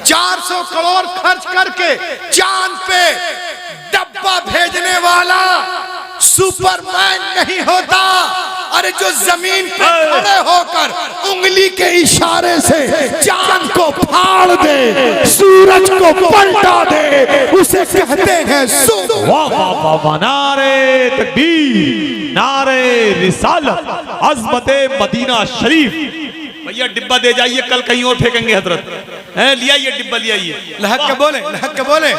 400 करोड़ खर्च करके चांद पे डब्बा भेजने वाला सुपरमैन नहीं होता। अरे जो जमीन पे खड़े होकर उंगली के इशारे से चांद को फाड़ दे, सूरज को पलटा दे, उसे कहते हैं वाह वाह वाह वाह, नारे तकबीर, नारे रिसालत, अज़मते मदीना शरीफ। भैया डिब्बा दे जाइए, कल कहीं और फेंकेंगे हजरत। लिया ये डिब्बा, लिया ये। लहक के बोले, लहक के बोले।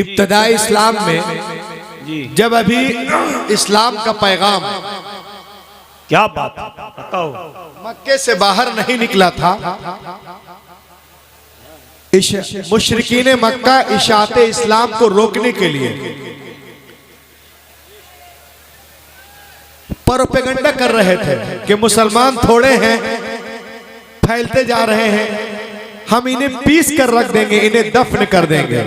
इब्तदाई इस्लाम में जब अभी इस्लाम का पैगाम, क्या बात है, मक्के से बाहर नहीं निकला था, मुशरिकीन मक्का इशाते इस्लाम को रोकने के लिए प्रोपेगेंडा कर रहे थे कि मुसलमान थोड़े हैं, फैलते जा रहे हैं, हम इन्हें पीस कर रख देंगे, इन्हें दफन कर देंगे,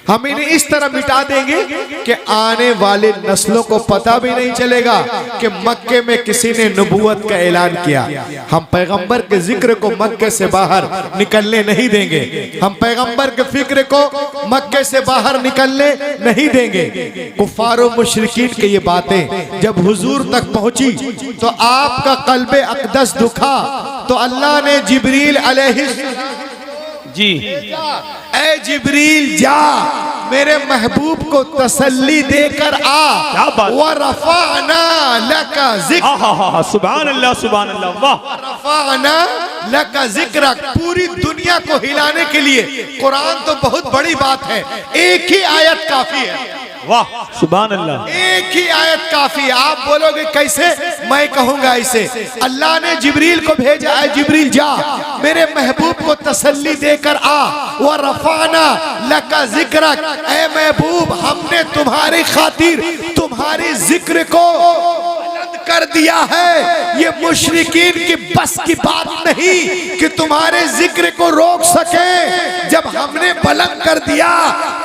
हम इन्हें इस तरह मिटा देंगे कि आने वाले नस्लों को पता भी नहीं चलेगा कि मक्के में किसी ने नबूवत का ऐलान किया। हम पैगंबर के जिक्र को मक्के से बाहर निकलने नहीं देंगे, हम पैगंबर के फिक्र को मक्के से बाहर निकलने नहीं देंगे। कुफार और मुशरिकीन की ये बातें जब हुजूर तक पहुंची तो आपका कल्बे अक़दस दुखा, तो अल्लाह ने जिब्रील अलैहि जी, ऐ जिब्रील जा मेरे महबूब को तसल्ली देकर आ, व रफ़अना लका ज़िक्र, सुभान अल्लाह सुभान अल्लाह, वाह, रफ़अना लका ज़िक्रक। पूरी दुनिया को हिलाने के लिए कुरान तो बहुत बड़ी बात है, एक ही आयत काफी है। वाह सुभान अल्लाह, एक ही आयत काफी। आप बोलोगे कैसे, मैं कहूंगा ऐसे। अल्लाह ने जिब्रील को भेजा, है जिब्रील जा मेरे महबूब को तसल्ली देकर आ, व रफ़अना लका ज़िक्रक, ऐ महबूब हमने तुम्हारी खातिर तुम्हारे जिक्र को बुलंद कर दिया है। ये मुशरिकीन की बस की बात नहीं कि तुम्हारे जिक्र को रोक सके। जब हमने बुलंद कर दिया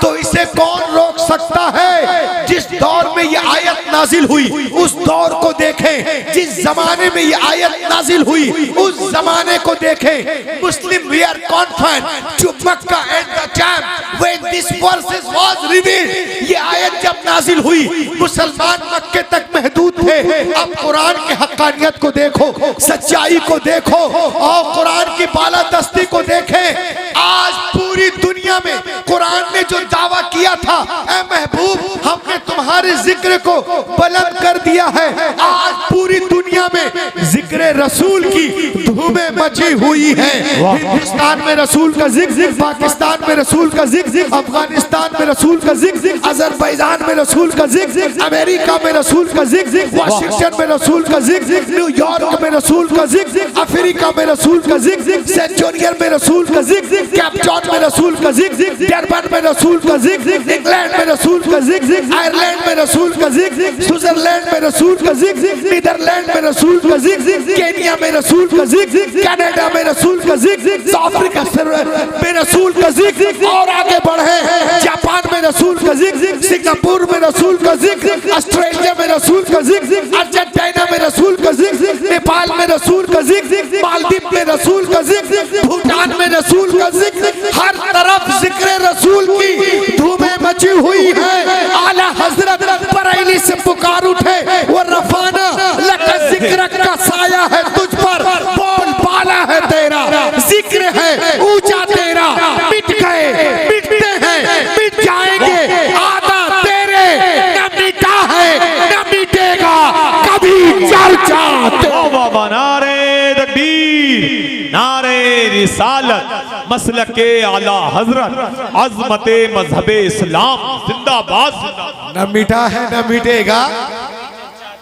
तो इसे कौन रोक सकता है। जिस दौर में ये आयत नाजिल हुई उस दौर को देखें, जिस जमाने में ये आयत नाजिल हुई उस जमाने को देखें। Muslim we are confident to Mecca at the time when this verses was revealed. ये आयत जब नाजिल हुई मुसलमान मक्के तक महदूद थे। अब कुरान के हक्कानियत को देखो, सच्चाई को देखो और कुरान की बालादस्ती को देखें। आज पूरी दुनिया में कुरान ने जो दावा किया था, ऐ महबूब हमने तुम्हारे जिक्र को बुलंद कर दिया है, आज पूरी दुनिया में जिक्र रसूल की धूमें मची हुई है। हिंदुस्तान में रसूल का जिक्र, पाकिस्तान में रसूल का जिक्र, अफगानिस्तान में रसूल का जिक्र, अजरबैजान में रसूल का जिक्र, अमेरिका में रसूल का जिक्र, वाशिंगटन में रसूल का जिक्र, न्यूयॉर्क में रसूल का जिक्र, अफ्रीका में रसूल का जिक्र, सेंचुरियन में रसूल का जिक्र, कैप्टन में रसूल का जिक्र, डरबन में रसूल का जिक्र, इंग्लैंड में रसूल का जिक्र, आयरलैंड में रसूल का जिक्र, स्विट्जरलैंड में रसूल का जिक्र, नीदरलैंड में रसूल का जिक्र, केनिया में रसूल का जिक्र, कनाडा में रसूल का जिक्र, साउथ अफ्रीका में रसूल का जिक्र, और आगे बढ़े जापान में रसूल का जिक्र, सिंगापुर में रसूल का जिक्र, ऑस्ट्रेलिया में रसूल का जिक्र, अर्जेंटीना में रसूल का जिक्र, नेपाल में रसूल का जिक्र, मालदीव में रसूल का जिक्र, भूटान में रसूल का जिक्र। हर तरफ जिक्र रसूल की धूमें मची हुई है। आला हजरत बरेली से पुकार उठे, वो रफ़अना लका ज़िक्रक का साया है तुझ पर, बोल बाला है तेरा, जिक्र है ऊंचा तेरा। मिट गए, मिटते हैं, मिट जाएंगे, आदा तेरे न मिटा है न मिटेगा कभी चर्चा। नारे तकबीर, नारे रिसालत, मसलक के आला हजरत, अज़मते मजहबे इस्लाम जिंदाबाद। न मिटा है न मिटेगा,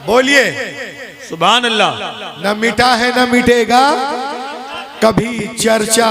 बोलिए सुभान अल्लाह, न मिटा है न मिटेगा कभी चर्चा।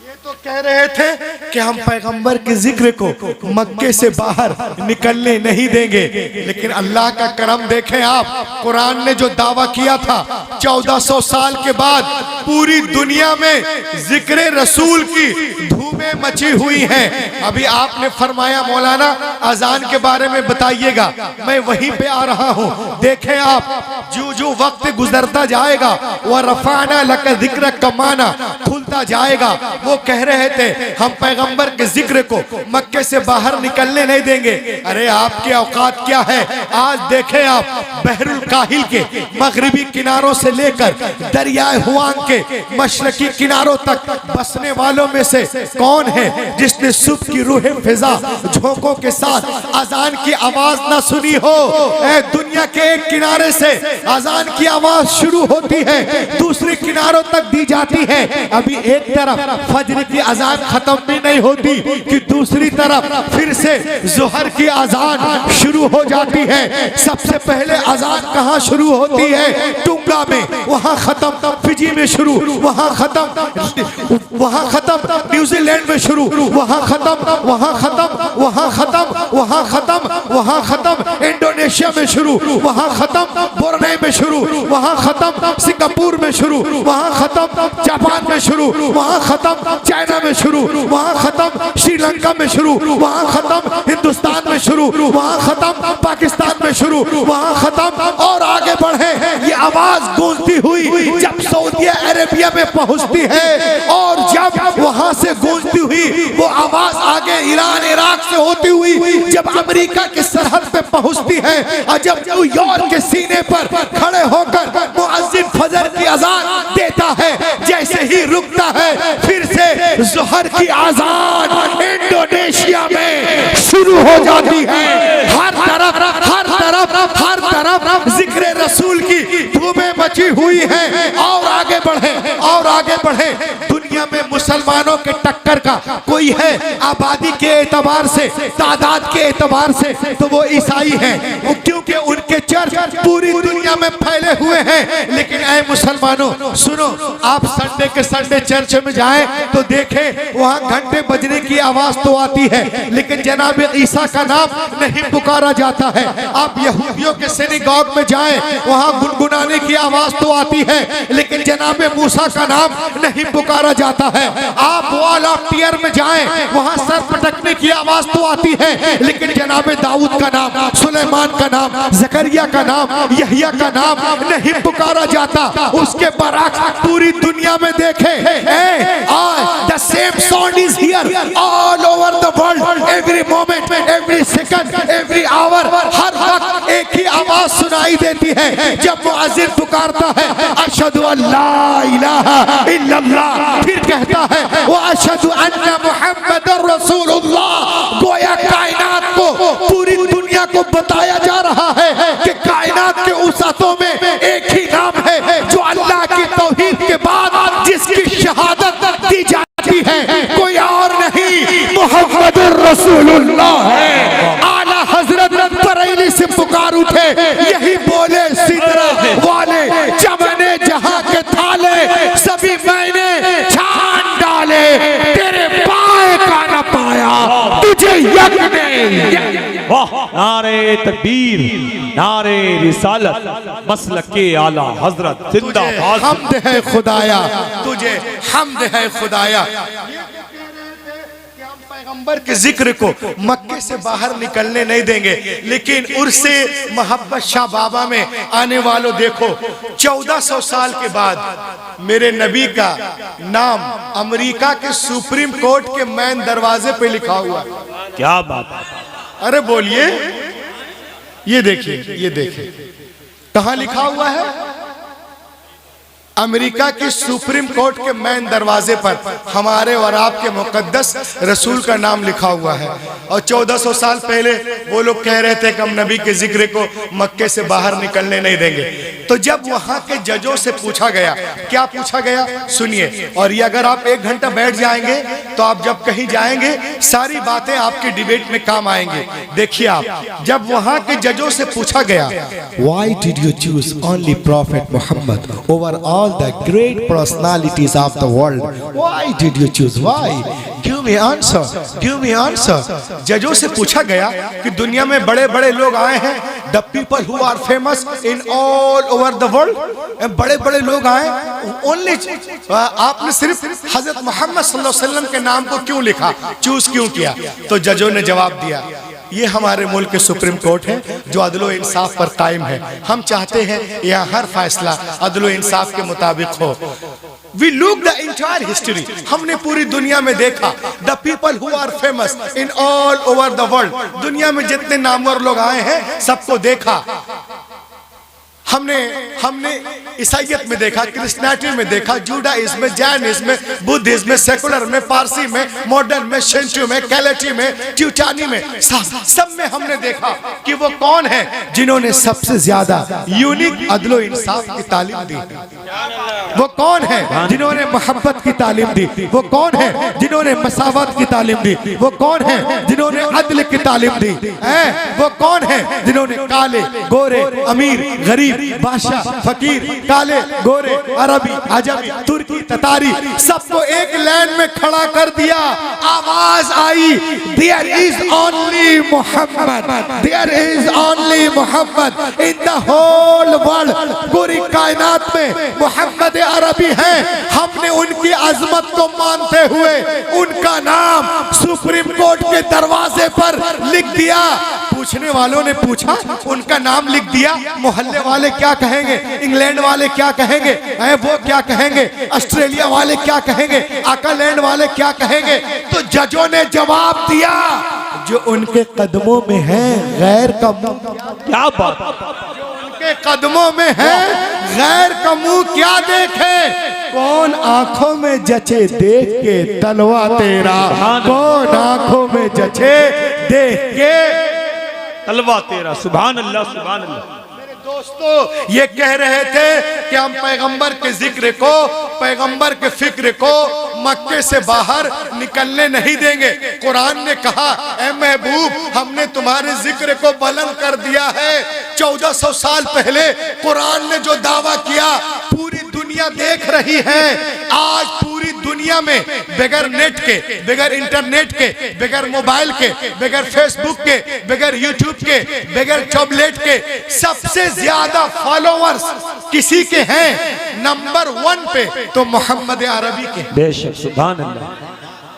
ये तो कह रहे थे कि हम पैगंबर के जिक्र को मक्के से बाहर निकलने नहीं देंगे, लेकिन अल्लाह का करम देखें आप। कुरान ने जो दावा किया था 1400 साल के बाद पूरी दुनिया में जिक्र रसूल की धूम धूमें मची हुई हैं। अभी आपने फरमाया मौलाना अजान के बारे में बताइएगा, मैं वहीं पे आ रहा हूँ। देखें आप, जो जो वक्त गुजरता जाएगा वह रफाना लक जिक्र कमाना खुलता जाएगा। वो कह रहे थे हम पैगंबर के जिक्र को मक्के से बाहर निकलने नहीं देंगे। अरे आपके औकात क्या है? आज देखें आप, बहरुल काहिल के मगरिबी किनारों से लेकर दरियाए हुआंग के मशरकी किनारों तक बसने वालों में से कौन है जिसने सुबह की रूह फिजा झोंकों के साथ अजान की आवाज ना सुनी हो? दुनिया के एक किनारे से अजान की आवाज शुरू होती है, दूसरे किनारों तक दी जाती है। अभी एक तरफ फजर की अजान खत्म भी नहीं होती कि दूसरी तरफ फिर से जोहर की अजान शुरू हो जाती है। सबसे पहले अजान कहाँ शुरू होती है? टुंगा में, वहाँ खत्म फिजी में शुरू, वहाँ खत्म न्यूजीलैंड में शुरू, वहाँ खत्म, वहाँ खत्म, वहाँ खत्म, वहाँ खत्म, वहाँ खत्म इंडोनेशिया में शुरू, वहाँ खत्म बोर्ने में शुरू, वहाँ खत्म सिंगापुर में शुरू, वहाँ खत्म जापान में शुरू, वहाँ खत्म चाइना में शुरू, वहाँ खत्म श्रीलंका में शुरू, वहाँ खत्म हिंदुस्तान में शुरू, वहाँ खत्म पाकिस्तान में शुरू, वहाँ खत्म और आगे बढ़े। ये आवाज गूंजती हुई जब सऊदी अरेबिया में पहुंचती है और जब वहां से गूंजती हुई वो आवाज आगे ईरान इराक से होती हुई जब अमेरिका की सरहद पे पहुंचती है और जब न्यूयॉर्क के सीने पर खड़े होकर मुअज्जिन फजर की अजान देता है, जैसे ही रुकता है फिर से जोहर की अजान इंडोनेशिया में शुरू हो जाती है। हर तरफ जिक्र रसूल की धूमें मची हुई हैं। और आगे बढ़े दुनिया में मुसलमानों के टक्कर का कोई है आबादी के एतबार से, तादाद के एतबार से, तो वो ईसाई हैं, क्योंकि उनके चर्च पूरी दुनिया में फैले हुए हैं। लेकिन ऐ मुसलमानों सुनो, आप संडे के संडे चर्च में जाएं तो देखें वहां घंटे बजने की आवाज तो आती है, लेकिन जनाब ईसा का नाम नहीं पुकारा जाता है। आप यहूदियों के सिनेगॉग में जाएं, वहां गुनगुनाने की आवाज तो आती है, लेकिन जनाब मूसा का नाम नहीं पुकारा जाता है। आप वॉल ऑफ टीयर में जाएं, वहां सर पटकने की आवाज तो आती है, लेकिन जनाब दाऊद का नाम, सुलेमान का नाम, जकरिया का नाम, यहिया का नाम नहीं पुकारा जाता। उसके बरअक्स पूरी दुनिया में देखे, the same sound is here all over the world, every moment, every second, every hour, हर वक्त एक ही आवाज सुनाई देती है जब मुअज्जिन पुकारता है अशहदु अल्ला इलाहा इल्लल्लाह, फिर कहता है व अशहदु अन्ना मुहम्मदुर रसूलुल्लाह। गोया कायनात को, पूरी दुनिया को बताया जा रहा है कि कायनात के उसातों में एक ही नाम है जो अल्लाह की तौहीद के बाद जिसकी शहादत दी जाती है, कोई और नहीं, मुहम्मदुर रसूलुल्लाह है। आला हजरत बरेली से पुकार उठे, यही बोले सिदरा वाले, चमने जहां के थाले सभी मैंने छान डाले, तेरे पाए का न पाया तुझे यक ने। वाह, नारे तकबीर, नारे रिसालत, मसलक के आला हजरत जिंदाबाद। हम्द है खुदाया, तुझे हम्द है खुदाया। पैगंबर के जिक्र को मक्के से बाहर निकलने नहीं देंगे, लेकिन उर्से मोहब्बत शाह बाबा में आने वालों देखो, 1400 साल के बाद मेरे नबी का नाम अमेरिका के सुप्रीम कोर्ट के मेन दरवाजे पे लिखा हुआ। क्या बात है? अरे बोलिए, ये देखिए कहाँ लिखा हुआ है? अमेरिका की सुप्रीम कोर्ट के मेन दरवाजे पर हमारे और आपके मुकद्दस रसूल का नाम लिखा हुआ है। और 1400 साल पहले वो लोग कह रहे थे कि हम नबी के जिक्र को मक्के से बाहर निकलने नहीं देंगे। तो जब वहां के जजों से पूछा गया, क्या पूछा गया सुनिए, और ये अगर आप 1 घंटा बैठ जाएंगे तो आप जब कहीं जाएंगे सारी बातें आपके डिबेट में काम आएंगे। देखिए आप, जब वहां के जजों से पूछा गया, Why did you choose only Prophet Muhammad over all the great personalities of the world? Why did you choose? Why? Give me answer. Give me answer. जजों से पूछा गया कि दुनिया में बड़े बड़े लोग आए हैं, the people who are famous in all over the world, बड़े बड़े लोग आए, ओनली आपने सिर्फ हजरत मोहम्मद सल्लल्लाहु अलैहि वसल्लम के नाम को क्यों लिखा, चूज क्यों किया? तो जजों ने जवाब दिया, ये हमारे मुल्क के सुप्रीम कोर्ट है जो अदलो इंसाफ पर कायम है। हम चाहते हैं यहाँ हर फैसला अदलो इंसाफ के मुताबिक हो। We look the entire history. हमने पूरी दुनिया में देखा the people who are famous in all over the world, दुनिया में जितने नामवर लोग आए हैं सबको देखा। हमने ईसाइयत में देखा, क्रिश्चियनिटी में देखा, जुडाइज्म में, जैनिज्म में, बुद्धिज्म में, सेकुलर में, पारसी में, मॉडर्न में, शेंटू में, कैलेटी में, ट्यूटानी में, सब में हमने देखा कि वो कौन है जिन्होंने सबसे ज्यादा यूनिक अदलो इंसाफ की तालीम दी। वो कौन है जिन्होंने मोहब्बत की तालीम दी? वो कौन है जिन्होंने मसावत की तालीम दी? वो कौन है जिन्होंने अदल की तालीम दी? वो कौन है जिन्होंने काले, गोरे, अमीर, गरीब, बादशाह, फकीर, काले, गोरे, अरबी, अजमी, तुर्की, ततारी सबको एक लाइन में खड़ा कर दिया। आवाज आई, there is only Muhammad, there is only Muhammad in the whole world. पूरी कायनात में मोहम्मद अरबी हैं। हमने उनकी अजमत को मानते हुए उनका नाम सुप्रीम कोर्ट के दरवाजे पर लिख दिया। पूछने वालों ने पूछा, उनका नाम लिख दिया, मोहल्ले वाले क्या कहेंगे, इंग्लैंड वाले क्या कहेंगे, वो क्या कहेंगे, ऑस्ट्रेलिया वाले क्या कहेंगे, आकालैंड वाले क्या कहेंगे? तो जजों ने जवाब दिया, जो उनके कदमों में है गैर का मुंह, क्या बात, उनके कदमों में है गैर का मुंह क्या देखे? कौन आंखों में जचे देख के तलवा तेरा, कौन आंखों में जचे देख के तलवा तेरा। सुभान अल्लाह, सुभान अल्लाह। दोस्तों ये कह रहे थे कि हम पैगंबर के जिक्र को, पैगंबर के फिक्र को मक्के से बाहर निकलने नहीं देंगे। कुरान ने कहा, ऐ महबूब हमने तुम्हारे जिक्र को बुलंद कर दिया है। 1400 साल पहले कुरान ने जो दावा किया पूरी दुनिया देख रही है। आज पूरी दुनिया में बगैर नेट के, बगैर इंटरनेट के, बगैर मोबाइल के, बगैर फेसबुक के, बगैर यूट्यूब के, बगैर टैबलेट के सबसे ज्यादा फॉलोअर्स किसी के हैं नंबर 1 पे तो मोहम्मद अरबी के। बेशक, सुभान अल्लाह।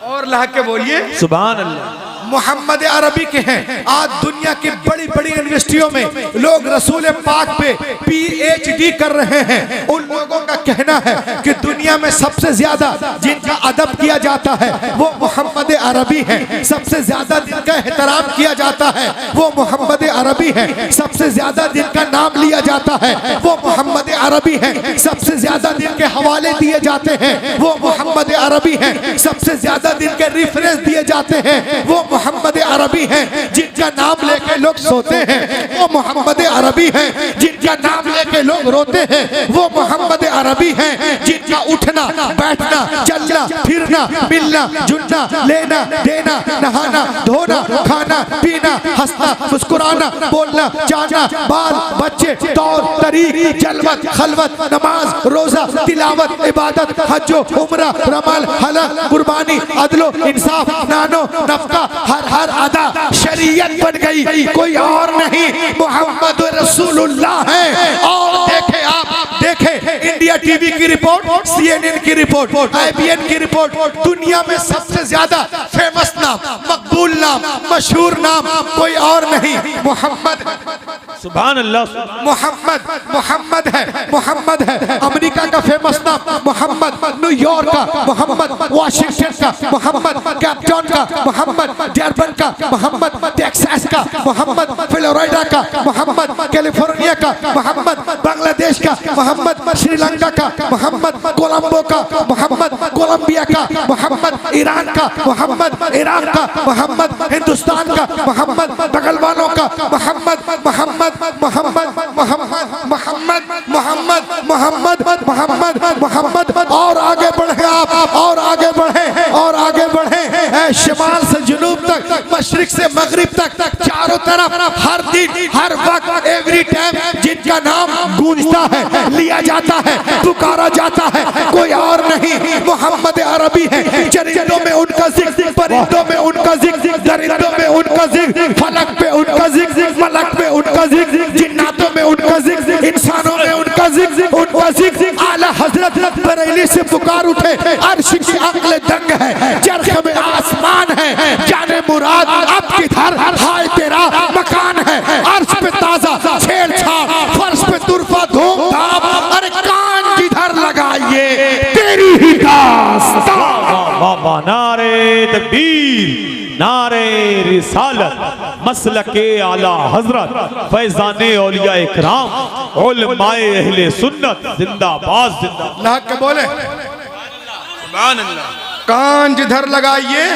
और ला के बोलिए सुभान अल्लाह। मोहम्मद अरबी के हैं। आज दुनिया की बड़ी बड़ी यूनिवर्सिटियों में लोग रसूल पाक पे PhD कर रहे हैं। उन लोगों का कहना है कि दुनिया में सबसे ज्यादा जिनका अदब किया जाता है वो मोहम्मद अरबी हैं। सबसे ज्यादा जिनका एहतराम किया जाता है वो मोहम्मद अरबी हैं। सबसे ज्यादा जिनका नाम लिया जाता है वो मोहम्मद अरबी हैं। सबसे ज्यादा जिनके हवाले दिए जाते हैं वो मोहम्मद अरबी हैं। सबसे ज्यादा जिनके रेफरेंस दिए जाते हैं वो मोहम्मद अरबी हैं। जिनका नाम लेके लोग सोते हैं वो मोहम्मद अरबी हैं। जिनका नाम लेके लोग रोते हैं वो मोहम्मद अरबी हैं। जिनका उठना बैठना चलना फिरना मिलना जुलना लेना देना नहाना धोना खाना पीना हंसना मुस्कुराना बोलना चाहना बाल बच्चे तौर तरीक जलवत खलवत नमाज रोजा तिलावत इबादत हज्जो उम्रा रमल हलल कुर्बानी अदलो इंसाफ नानो नफका हर अदा शरीयत बन गई। कोई और नहीं, मोहम्मद रसूलुल्लाह है। और देखे आप देखे इंडिया टीवी की रिपोर्ट, CNN की रिपोर्ट, IBN की रिपोर्ट, दुनिया में सबसे ज्यादा फेमस नाम, मकबूल नाम, मशहूर नाम कोई और नहीं, मोहम्मद। सुभान अल्लाह। मोहम्मद है, मोहम्मद है। अमेरिका का फेमस नाम मोहम्मद, न्यूयॉर्क का मोहम्मद, वाशिंगटन का मोहम्मद, कैप्टन का मोहम्मद, डरबन का मोहम्मद, टेक्सास का मोहम्मद, फ्लोरिडा का मोहम्मद, कैलिफोर्निया का मोहम्मद, बांग्लादेश का मोहम्मद, श्रीलंका का मोहम्मद, कोलंबो का मोहम्मद, कोलंबिया का मोहम्मद, ईरान का मोहम्मद, इराक का मोहम्मद, हिंदुस्तान का मोहम्मद, बगल वालों का मोहम्मद, मोहम्मद मोहम्मद मोहम्मद मोहम्मद मोहम्मद मोहम्मद मोहम्मद मोहम्मद। और आगे बढ़े आप, और आगे बढ़े, और आगे बढ़े। शिमाल से जुनूब तक, मशरिक से मगरिब तक, चारों तरफ हर दिन हर वक्त एवरी टाइम जिनका नाम गूंजता है, लिया जाता है, पुकारा जाता है, कोई और नहीं, मोहम्मद अरबी है। चरिंदों में उनका जिक्र, परिंदों में उनका जिक्र, दरिंदों में उनका जिक्र, फलक पे उनका जिक्र, मलक पे उनका जिक्र, जिन्नातों में उनका जिक्र, इंसानों में उनका जिक्र, उनका जिक्र। आला हजरत बरेली से पुकार उठे, अर्श की अक्ल दंग है, चरख व नारे तकबीर, नारे रिसालत, मसलके आला हजरत, फैजाने औलिया इकराम, उलमाए अहले सुन्नत, जिंदाबाद जिंदाबाद। अल्लाह के बोले सुभान अल्लाह। कान जिधर लगाइए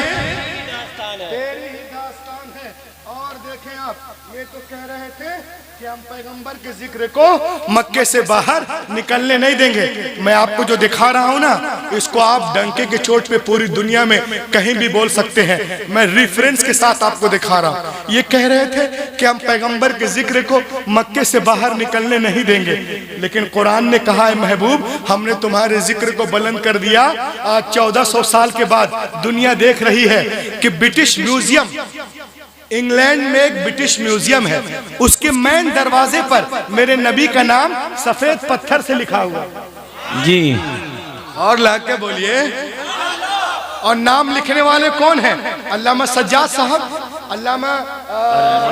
तेरी ही दास्तान है। और देखें आप, ये तो कह रहे थे कि हम पैगंबर के जिक्र को मक्के से बाहर निकलने नहीं देंगे। मैं आपको जो दिखा रहा हूं ना, इसको आप डंके के चोट पे पूरी दुनिया में कहीं भी बोल सकते हैं। मैं रेफरेंस के साथ आपको दिखा रहा हूं। ये कह रहे थे कि हम पैगंबर के जिक्र को मक्के से बाहर निकलने नहीं देंगे, लेकिन कुरान ने कहा है महबूब, हमने तुम्हारे जिक्र को बुलंद कर दिया। आज 1400 साल के बाद दुनिया देख रही है कि ब्रिटिश म्यूजियम, इंग्लैंड में एक ब्रिटिश म्यूजियम है, उसके मेन दरवाजे पर मेरे नबी का नाम सफेद पत्थर से लिखा हुआ जी। और लग के बोलिए। और नाम लिखने वाले कौन हैं? अल्लामा सज्जाद साहब, अल्लामा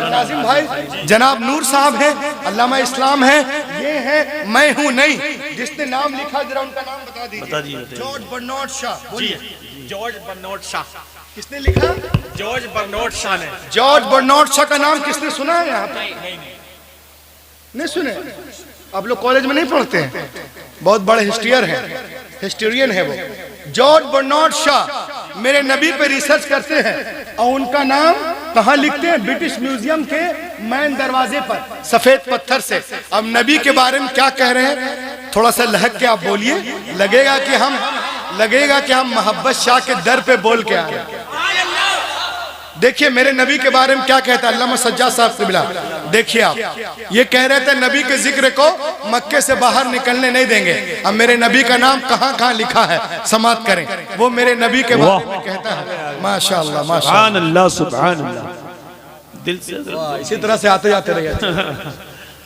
नाजिम भाई, जनाब नूर साहब हैं, अल्लामा इस्लाम है, ये है मैं हूं नहीं। जिसने नाम लिखा जरा उनका नाम बता दीजिए। George Bernard Shaw. बोलिए। George Bernard Shaw. किसने लिखा? जॉर्ज बर्नार्ड शॉ ने। जॉर्ज बर्नार्ड शॉ का नाम किसने सुना है यहाँ पे? नहीं सुने? आप लोग कॉलेज में नहीं पढ़ते हैं? बहुत बड़े हिस्टोरियन है वो। जॉर्ज बर्नार्ड शॉ मेरे नबी पे रिसर्च करते हैं और उनका नाम कहाँ लिखते हैं? ब्रिटिश म्यूजियम के मेन दरवाजे पर सफेद पत्थर से। अब नबी के बारे में क्या कह रहे हैं, थोड़ा सा लहक के आप बोलिए, लगेगा कि हम मोहब्बत शाह के दर पे बोल के आए। देखिए मेरे नबी के बारे में क्या कहता है अल्लामा सज्जाद साहब क़िबला। देखिए आप, ये कह रहे थे नबी के जिक्र को मक्के से बाहर निकलने नहीं देंगे। अब मेरे नबी का नाम कहाँ कहाँ लिखा है समाप्त करें, वो मेरे नबी के बारे में कहता है। माशाअल्लाह माशाअल्लाह सुभान अल्लाह। दिल से इसी तरह से आते जाते रहिए।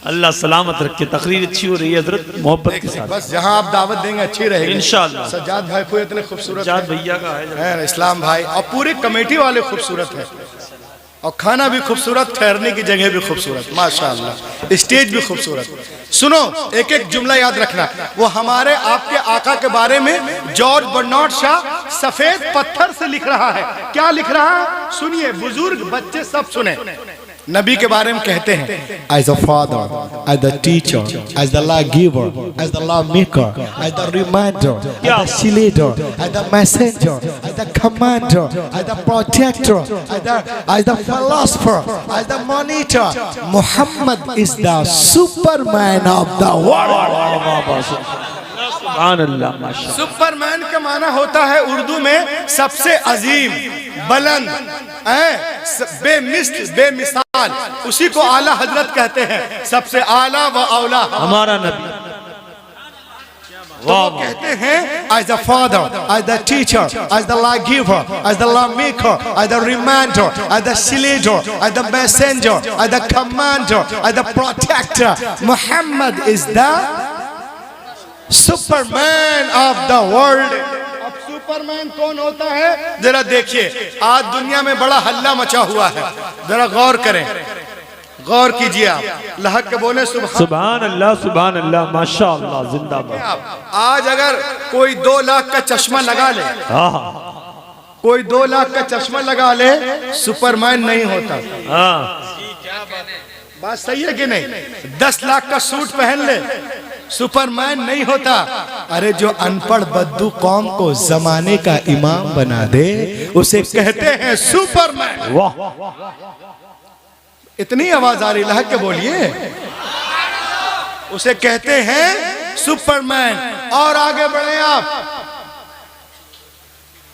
अल्लाह सलामत रखे। तकरीर अच्छी हो रही है हजरत, मोहब्बत के साथ। बस जहाँ आप दावत देंगे अच्छी रहेगी इंशाअल्लाह। सज्जाद भाई को इतने खूबसूरत सज्जाद भैया का है, इस्लाम भाई और पूरी कमेटी वाले खूबसूरत है, और खाना भी खूबसूरत, ठहरने की जगह भी खूबसूरत, माशाअल्लाह, स्टेज भी खूबसूरत। सुनो, एक एक जुमला याद रखना। वो हमारे आपके आका के बारे में जॉर्ज बर्नार्ड शॉ सफेद पत्थर से लिख रहा है। क्या लिख रहा है? सुनिए, बुजुर्ग बच्चे सब सुने। नबी के बारे में कहते हैं, As a father, as the teacher, as the law giver, as the law maker, as the reminder, as the leader, as the messenger, as the commander, as the protector, as the philosopher, as the monitor. Muhammad is the Superman of the world. सुभान अल्लाह माशाअल्लाह। Superman का माना होता है उर्दू में सबसे अजीम, बुलंद, बेमिसल, बेमिसाल। उसी को आला हजरत कहते हैं, सबसे आला व औला हमारा नबी। तो वो कहते हैं as the father, as the teacher, as the law giver, as the law maker, as the reminder, as the leader, as the messenger, as the commander, as the protector. Muhammad is the Superman of the world. अब Superman कौन होता है जरा देखिए। आज दुनिया में बड़ा हल्ला मचा हुआ है, जरा गौर करें, गौर कीजिए आप, लहक के बोले सुभान अल्लाह माशाअल्लाह जिंदाबाद। आज अगर कोई 2 लाख का चश्मा लगा ले, कोई 2 लाख का चश्मा लगा ले, सुपरमैन नहीं होता। बात सही है कि नहीं? 10 लाख का सूट पहन ले, सुपरमैन नहीं होता। अरे जो अनपढ़ बद्दू कौम को जमाने का इमाम बना दे, उसे कहते हैं सुपरमैन। वाह, इतनी आवाज आ रही, लहक के बोलिए। उसे कहते हैं सुपरमैन। और आगे बढ़े आप,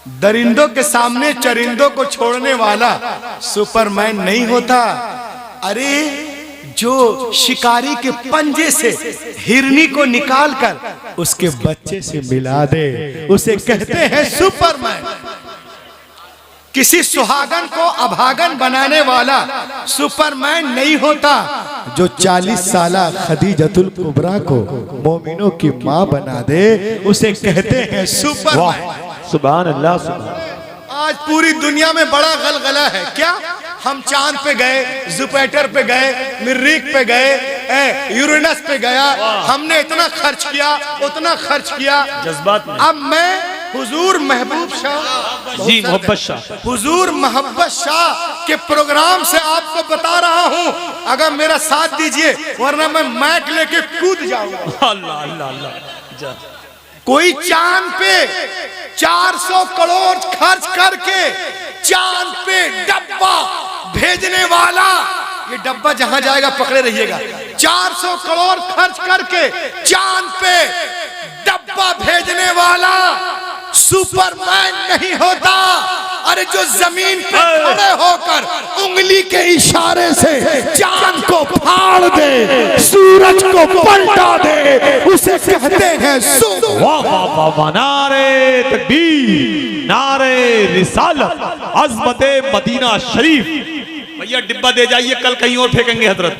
दरिंदों के सामने चरिंदों को छोड़ने वाला सुपरमैन नहीं होता। अरे जो शिकारी के पंजे से हिरनी को निकालकर उसके बच्चे से मिला दे, उसे कहते हैं सुपरमैन। किसी सुहागन को अभागन बनाने वाला सुपरमैन नहीं होता। जो 40 साला खदीजतुल कुबरा को मोमिनों की माँ बना दे, उसे कहते हैं सुपरमैन। सुभान अल्लाह। आज पूरी दुनिया में बड़ा गलगला है। क्या? हम चांद पे गए, जुपिटर पे गए, मरीख पे गए, यूरेनस पे गया, हमने इतना खर्च किया, उतना खर्च किया। जज्बात में। अब मैं हुजूर महबूब शाह, जी मोहब्बत शाह, हुजूर मोहब्बत शाह के प्रोग्राम से आपको बता रहा हूं, अगर मेरा साथ दीजिए वरना मैं माइक लेके कूद जाऊंगा। अल्लाह अल्लाह अल्लाह जा। कोई चांद पे 400 करोड़ खर्च करके चांद पे डब्बा भेजने वाला, ये डब्बा जहां जाएगा पकड़े रहिएगा, 400 करोड़ खर्च करके चांद पे डब्बा भेजने वाला सुपरमैन नहीं होता। अरे जो जमीन पे खड़े होकर उंगली के इशारे से चांद को फाड़ दे, सूरज को पलटा दे, उसे कहते हैं वाह वाह वाह वाह, नारे तकबीर, नारे रिसालत, अज़मते मदीना शरीफ। भैया डिब्बा दे जाइए, कल कहीं और फेंकेंगे हजरत।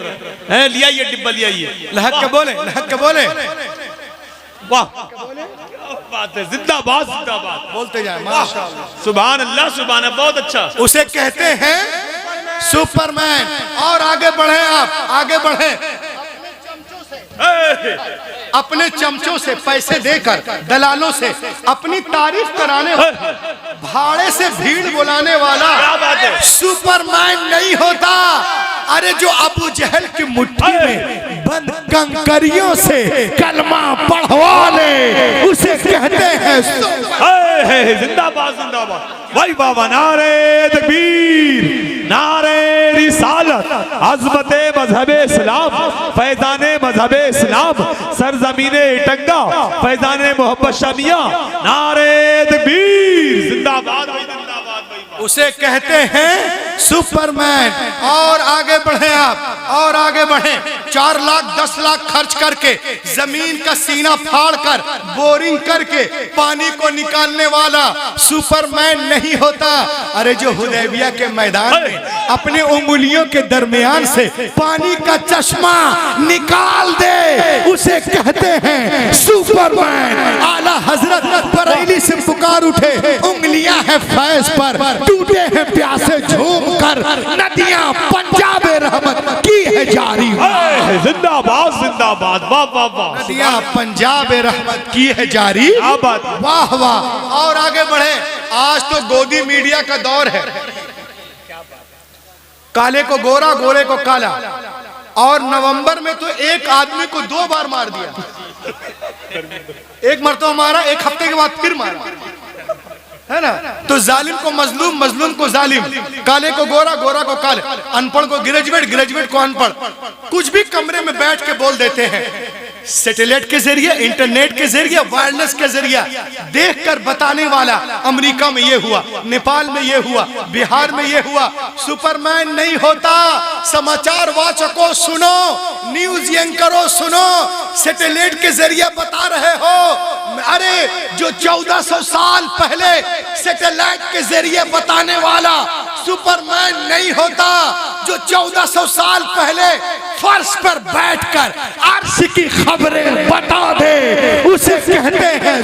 लिया ये डिब्बा, लिया ये। लहक के बोले, लहक के बोले, वाह बात है, जिंदाबाद जिंदाबाद, बोलते जाए माशाअल्लाह, सुभान अल्लाह सुभान अल्लाह, बहुत अच्छा। उसे कहते हैं सुपरमैन। और आगे बढ़े आप, आगे बढ़े, अपने चमचों से पैसे देकर दलालों से अपनी तारीफ कराने, भाड़े से भीड़ बुलाने वाला सुपरमैन नहीं होता। अरे जो अबू जहल की मुट्ठी में बंद कंकरियों से कलमा पढ़वा ले, उसे कहते हैं जिंदाबाद जिंदाबाद। भाई बाबा, नारे तकबीर, नारे रिसालत, अज़मते मज़हबे इस्लाम, फैज़ाने मज़हबे इस्लाम, सरज़मीने टंगा, फैज़ाने मोहब्बत शामिया, नारे तकबीर, जिंदाबाद भाई जिंदाबाद भाई। उसे कहते हैं सुपरमैन। और आगे बढ़े आप, और आगे बढ़े, 4 लाख 10 लाख खर्च करके जमीन का सीना फाड़कर बोरिंग करके पानी को निकालने वाला सुपरमैन नहीं होता। अरे जो हुदैबिया के मैदान में अपने उंगलियों के दरमियान से पानी का चश्मा निकाल दे, उसे कहते हैं सुपरमैन। आला हजरत बरेली से पुकार उठे, उंगलियां हैं फैज पर, टूटे हैं प्यासे झूम कर, नदियां पंजाब रहमत की है जारी। जिंदाबाद जिंदाबाद, वाह वाह वाह, नदियां पंजाब रहमत की है जारी। वाह वाह। और आगे बढ़े, आज तो गोदी मीडिया का दौर है, काले को गोरा, गोरे को काला। और नवंबर में तो एक आदमी को 2 बार मार दिया, एक मरतबा मारा, एक हफ्ते के बाद फिर मारा, है ना। तो जालिम को मजलूम, मजलूम को जालिम, काले को गोरा, गोरा को काले, अनपढ़ को ग्रेजुएट, ग्रेजुएट को अनपढ़, कुछ भी कमरे में बैठ के बोल देते हैं। सैटेलाइट के जरिए, इंटरनेट के जरिए, वायरलेस के जरिए देखकर बताने वाला, अमेरिका में ये हुआ, नेपाल में ये हुआ, बिहार में ये हुआ। सुपरमैन नहीं होता। समाचार वाचकों सुनो, न्यूज एंकरों सुनो, सैटेलाइट के जरिए बता रहे हो। अरे जो 1400 साल पहले सैटेलाइट के जरिए बताने वाला सुपरमैन नहीं होता। जो 1400 साल पहले फर्श पर बैठकर अर्श की खबरें बता दे, उसे कहते हैं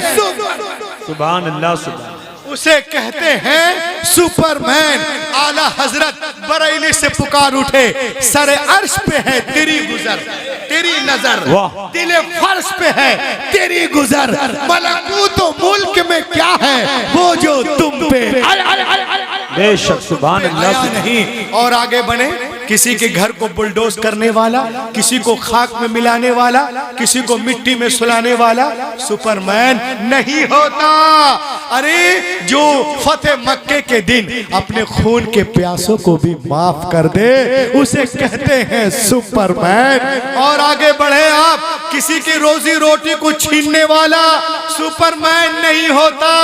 सुभान अल्लाह सुभान, उसे कहते हैं सुपरमैन। आला हजरत बरेली से पुकार उठे, सरे अर्श पे है तेरी गुजर, तेरी नजर, दिले फर्श पे है तेरी गुजर, मलकूत मुल्क में क्या है वो जो तुम पे। बेशक सुभान अल्लाह नहीं। और आगे बढ़े, किसी के घर को बुलडोज करने वाला, किसी को खाक में मिलाने वाला, किसी को मिट्टी में सुलाने वाला सुपरमैन नहीं होता। अरे जो फतेह मक्के के दिन अपने खून के प्यासों को भी माफ कर दे, उसे कहते हैं सुपरमैन। और आगे बढ़े आप, किसी की रोजी रोटी को छीनने वाला सुपरमैन नहीं होता।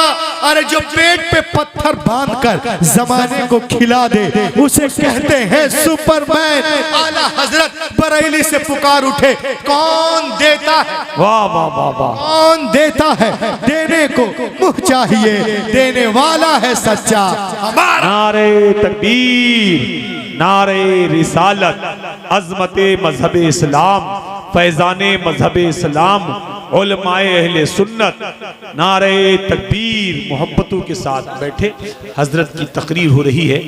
अरे जो पेट पे पत्थर बांधकर जमाने को खिला दे, उसे कहते हैं सुपरमैन। आला हजरत बरेली से पुकार उठे, कौन देता है, वाह वाह वाह वाह, कौन देता है, देने को मुँह चाहिए, देने वाला है सच्चा हमारा। नारे तकबीर, नारे रिसालत, अज़मते मज़हबे इस्लाम, फैज़ाने मज़हबे इस्लाम, उलमाए अहले सुन्नत, नारे तकबीर। मोहब्बतों के साथ बैठे, हजरत की तकरीर हो रही है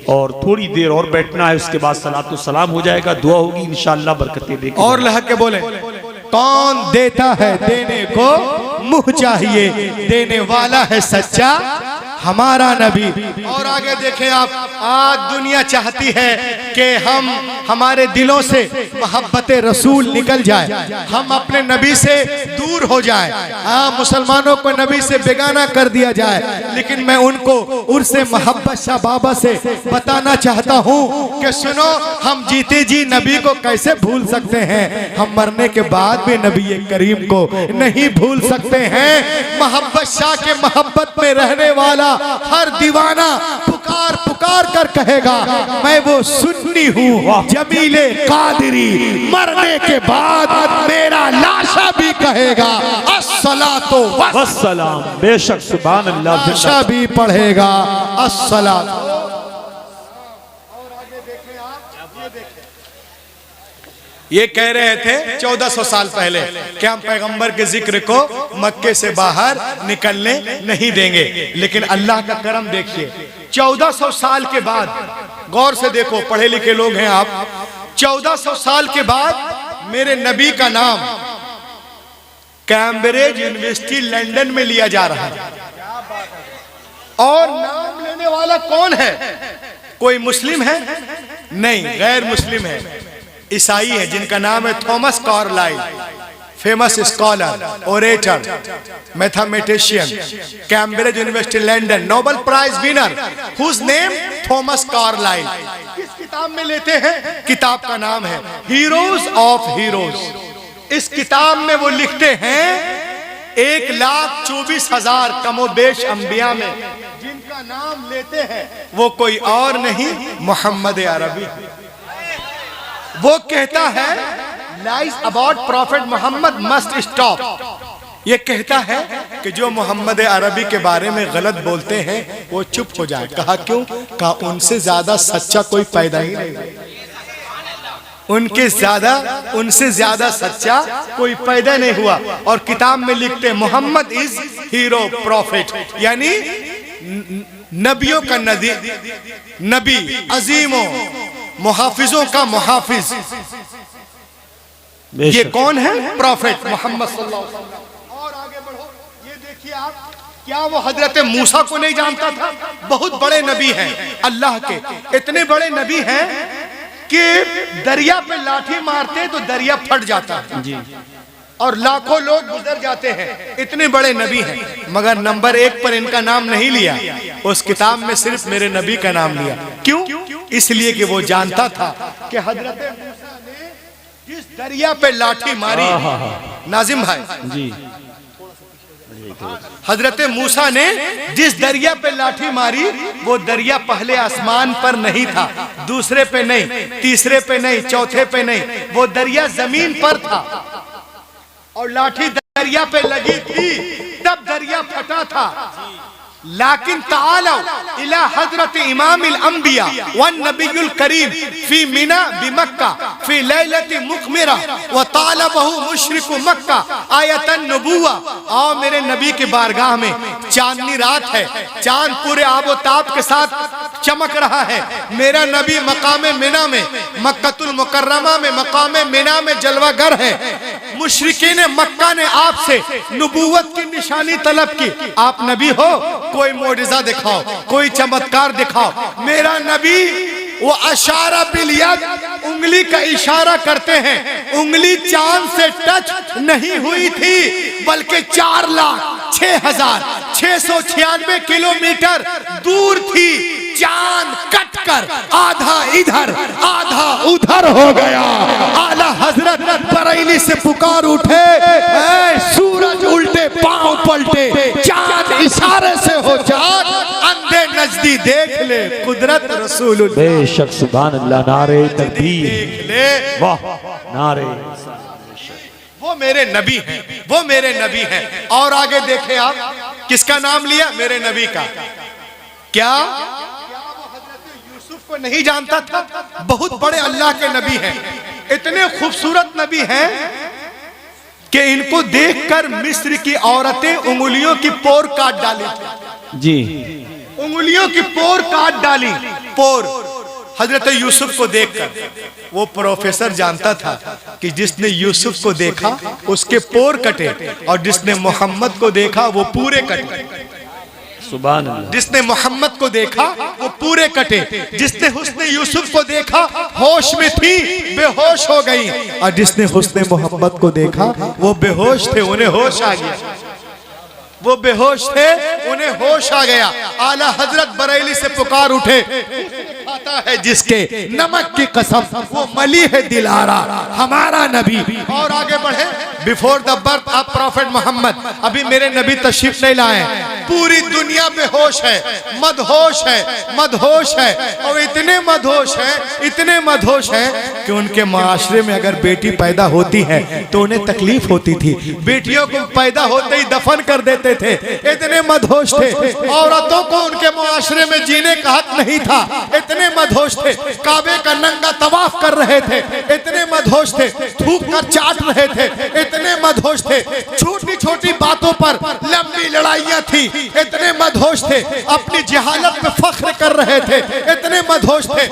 और थोड़ी देर और बैठना है, उसके बाद सलातो सलाम हो जाएगा, दुआ होगी इंशाअल्लाह, बरकतें देंगे। और लहक के बोले, कौन देता है, देने को मुंह चाहिए, देने वाला है सच्चा हमारा नबी। और आगे देखें आप, आज दुनिया चाहती है कि हमारे दिलों से मोहब्बत रसूल निकल जाए, हम अपने नबी से दूर हो जाए, मुसलमानों को नबी से बेगाना कर दिया जाए। लेकिन मैं उनको उर्से मोहब्बत शाह बाबा से बताना चाहता हूँ कि सुनो, हम जीते जी नबी को कैसे भूल सकते हैं, हम मरने के बाद भी नबी करीम को नहीं भूल सकते हैं। मोहब्बत शाह के मोहब्बत में रहने वाला हर दीवाना पुकार पुकार कर कहेगा, मैं वो सुन्नी हूँ जमीले कादरी, मरने के बाद मेरा लाशा भी कहेगा अस्सलातो वस्सलाम। बेशक सुभान अल्लाह, लाशा भी पढ़ेगा अस्सलातो। ये कह रहे थे 1400 साल पहले कि हम पैगंबर के जिक्र को मक्के से बाहर निकलने नहीं देंगे। लेकिन अल्लाह का करम देखिए, 1400 साल के बाद, गौर से देखो, पढ़े लिखे लोग हैं आप, 1400 साल के बाद मेरे नबी का नाम कैम्ब्रिज यूनिवर्सिटी लंदन में लिया जा रहा है। और नाम लेने वाला कौन है? कोई मुस्लिम है? नहीं, गैर मुस्लिम है, ईसाई है, जिनका नाम है Thomas Carlyle, famous scholar, orator, mathematician, Cambridge University London, Nobel Prize winner, whose name Thomas Carlyle. किस किताब में लेते हैं? किताब का नाम है हीरोज ऑफ हीरोज। इस किताब में वो लिखते हैं 1,24,000 कमोबेश अंबिया में जिनका नाम लेते हैं वो कोई और नहीं, मोहम्मद अरबी। वो कहता है lies about prophet Muhammad must stop. ये कहता है कि जो मोहम्मद अरबी के बारे में गलत बोलते हैं वो चुप हो जाए। कहा क्यों? कहा उनसे ज्यादा सच्चा कोई पैदा ही नहीं, उनसे ज्यादा सच्चा कोई पैदा नहीं हुआ। और किताब में लिखते हैं मोहम्मद इज हीरो प्रॉफिट, यानी नबियों का नबी, अजीमों मुहाफिजों का मुहाफिज। ये कौन है? प्रॉफिट मोहम्मद सल्लल्लाहु अलैहि वसल्लम। और आगे बढ़ो, ये देखिए आप, क्या वो हजरत मूसा को नहीं जानता था? बहुत बड़े नबी हैं अल्लाह के, इतने बड़े नबी हैं कि दरिया पे लाठी मारते तो दरिया फट जाता है जी, और लाखों लोग गुजर जाते हैं, इतने बड़े नबी हैं। मगर नंबर 1 पर इनका नाम नहीं लिया, उस किताब में सिर्फ मेरे नबी का नाम लिया। क्यों? इसलिए कि वो जानता था कि हजरत मूसा ने जिस दरिया पे लाठी मारी, नाजिम भाई जी, हजरत मूसा ने जिस दरिया पे लाठी मारी वो दरिया पहले आसमान पर नहीं था, दूसरे पे नहीं, तीसरे पे नहीं, चौथे पे नहीं, वो दरिया जमीन पर था। और लाठी दरिया पे लगी थी तब दरिया फटा था। लाकिन तालो इला हजरत इमामिल अंबिया वन नबीयुल करीम फी मिना बिमक्का फी लैलति मुखमिरा व तालबहु मुशरिकु मक्का आयतन नबुवा। आओ मेरे नबी के बारगाह में, चांदनी रात है, चांद पूरे आबोताब के साथ चमक रहा है। मेरा नबी मकाम मिना में, मक्कतुल मुकर्रमा में, मकाम मिना में जलवागर है। मुशरिकीन मक्का ने आपसे नबूवत की निशानी तलब की, आप नबी हो, कोई मोजिज़ा दिखाओ, कोई चमत्कार दिखाओ। मेरा नबी वो अशारा बिल-यद, उंगली का इशारा करते हैं, उंगली चांद से टच नहीं हुई थी, बल्कि 4,06,696 किलोमीटर दूर थी। चांद कटकर आधा इधर आधा उधर हो गया। आला हजरत बरेली से पुकार उठे, सूरज उल्टे पांव पलटे, चांद इशारे से हो चांद, अंधे नजदी देख ले कुदरत रसूल। बेशक सुभान अल्लाह, नारे तकबीर, देख ले, वाह, नारे। वो मेरे नबी हैं, वो मेरे नबी हैं। और आगे देखें आप, किसका नाम लिया? मेरे नबी का। क्या यूसुफ को नहीं जानता था? बहुत बड़े अल्लाह के नबी हैं, इतने खूबसूरत नबी हैं कि इनको देखकर मिस्र की औरतें उंगलियों की पोर काट डाली थी जी, उंगलियों की पोर काट डाली, पोर। हजरत यूसुफ को देखकर वो प्रोफेसर जानता था कि जिसने यूसुफ को देखा उसके पोर कटे और जिसने मोहम्मद को देखा वो पूरे कटे। सुभान अल्लाह। जिसने मोहम्मद को देखा वो पूरे कटे, जिसने हुस्ने यूसुफ को देखा होश में थी बेहोश हो गई, और जिसने हुस्ने मोहम्मद को देखा वो बेहोश थे उन्हें होश आ गया। वो बेहोश थे उन्हें होश आ गया। आला हजरत बरेली से पुकार उठे, खाता है जिसके नमक की कसम वो मली है दिलारा हमारा नबी। और आगे बढ़े, before the birth of prophet Muhammad, अभी मेरे नबी तशरीफ नहीं लाए, पूरी दुनिया बेहोश है, मदहोश है, मदहोश है। और इतने मदहोश है, इतने मदहोश है कि उनके माशरे में अगर बेटी पैदा होती है तो उन्हें तकलीफ होती थी, बेटियों को पैदा होते ही दफन कर देते थे, इतने मदहोश थे। औरतों को उनके मुआशरे में जीने का हक नहीं था, इतने मदहोश थे। काबे का नंगा तवाफ कर रहे थे, इतने मदहोश थे। थूक कर चाट रहे थे, इतने मदहोश थे। छोटी छोटी बातों पर लंबी लड़ाइयां थी, इतने मदहोश थे। अपनी जहालत पे फख्र कर रहे थे, इतने मदहोश थे।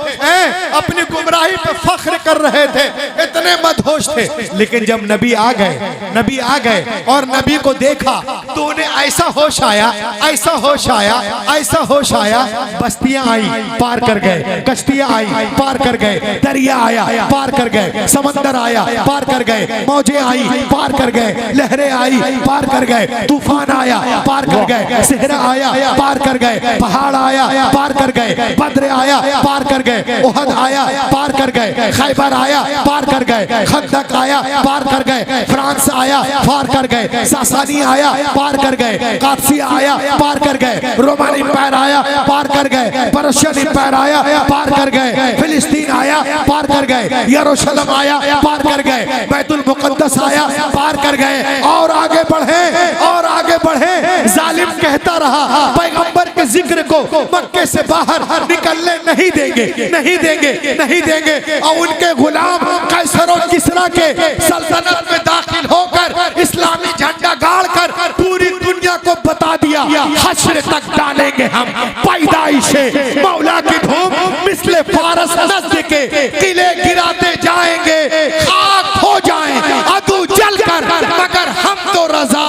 अपनी गुमराही पे फख्र कर रहे थे, इतने मदहोश थे। लेकिन जब नबी आ गए, नबी आ गए और नबी को देखा तो उन्हें ऐसा होश आया, ऐसा होश आया, ऐसा होश आया। बस्तियां आई पार कर गए, कश्तियां आई पार कर गए, दरिया आया पार कर गए, समंदर आया पार कर गए, मौजें आई पार कर गए, लहरें आई पार कर गए, तूफान आया पार कर गए, सहरा आया पार कर गए, पहाड़ आया पार कर गए, बद्र आया पार कर गए, उहद आया पार कर गए, खैबर आया पार कर गए, खंदक आया पार कर गए, फ्रांस आया पार कर गए, सासानी आया पार कर गए, कादसिया आया पार कर गए, रोमन इंपायर आया पार कर गए, पर्शियन इंपायर आया पार कर गए, फिलिस्तीन आया पार कर गए, यरूशलेम आया पार कर गए, बैतुल मुकद्दस आया पार कर गए। और आगे बढ़े, और आगे बढ़े। जालिम कहता रहा पैगंबर के जिक्र को मक्के से बाहर निकलने नहीं देंगे, नहीं देंगे, नहीं देंगे। और उनके गुलाम कैसर और किसरा के सल्तनत में दाखिल होकर इस्लामी झंडा गाड़ कर पूरी दुनिया को बता दिया, हश्र तक डालेंगे हम पैदाइशे मौला की धूम, मिसले फारस नस्ल के किले गिराते जाएंगे, खाक हो जाएं अदू जलकर, मगर हम तो रजा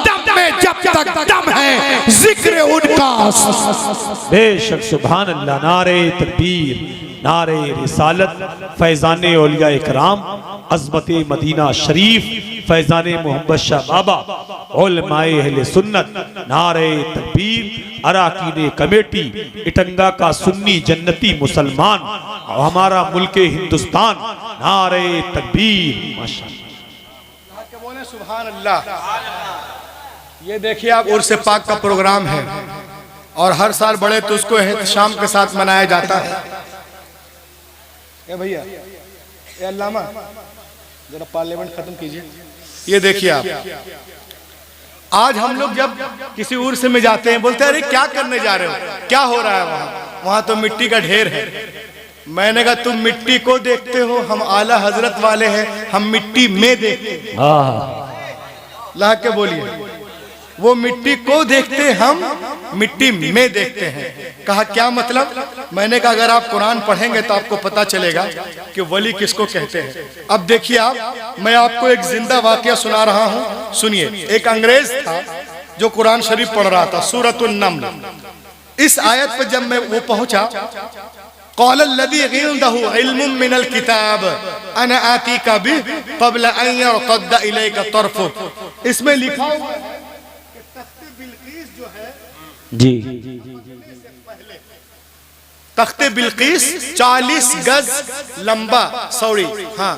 दम में जब तक दम है जिक्र उनका। बेशक सुभान अल्लाह। नारे तकबीर, नारे रिसालत, फैजाने औलिया इकराम, अज़मते मदीना शरीफ, फैजाने मोहम्मद शाह बाबा, उलमाए अहले सुन्नत, नारे तकबीर, अराकीने कमेटी, इटंगा का सुन्नी जन्नती मुसलमान, हमारा मुल्के हिंदुस्तान, नारे तकबीर। माशाअल्लाह, बोले सुभान अल्लाह। ये देखिए आप, उर्स पाक का प्रोग्राम है और हर साल बड़े तो उसको एहतशाम के साथ मनाया जाता है। ए भैया, ए अल्लामा, जरा पार्लियामेंट खत्म कीजिए। ये देखिए आप, आज हम लोग जब किसी उर्स में जाते हैं बोलते हैं अरे क्या करने जा रहे हो, क्या हो रहा है वहाँ? वहाँ तो मिट्टी का ढेर है। मैंने कहा तुम मिट्टी को देखते हो, हम आला हजरत वाले हैं, हम मिट्टी में देखते हैं। ला के बोलिए, वो मिट्टी को देखते, हम मिट्टी में देखते हैं। कहा क्या मतलब? मैंने कहा अगर आप कुरान पढ़ेंगे तो आपको पता चलेगा कि वली किसको कहते हैं। अब देखिए आप, मैं आपको एक जिंदा वाकया सुना रहा हूं, सुनिए। एक अंग्रेज था जो कुरान शरीफ पढ़ रहा था, सूरतुन नम्ल। इस आयत पर जब मैं वो पहुंचा, क़ालल्लज़ी इंदहु इल्मुम मिनल किताब अना आतीका बिही क़ब्ल अन यरतद्द इलैका तर्फुक। इसमें लिखा हुआ है जी, तख्ते बिल्कीस 40 गज लंबा, सॉरी हाँ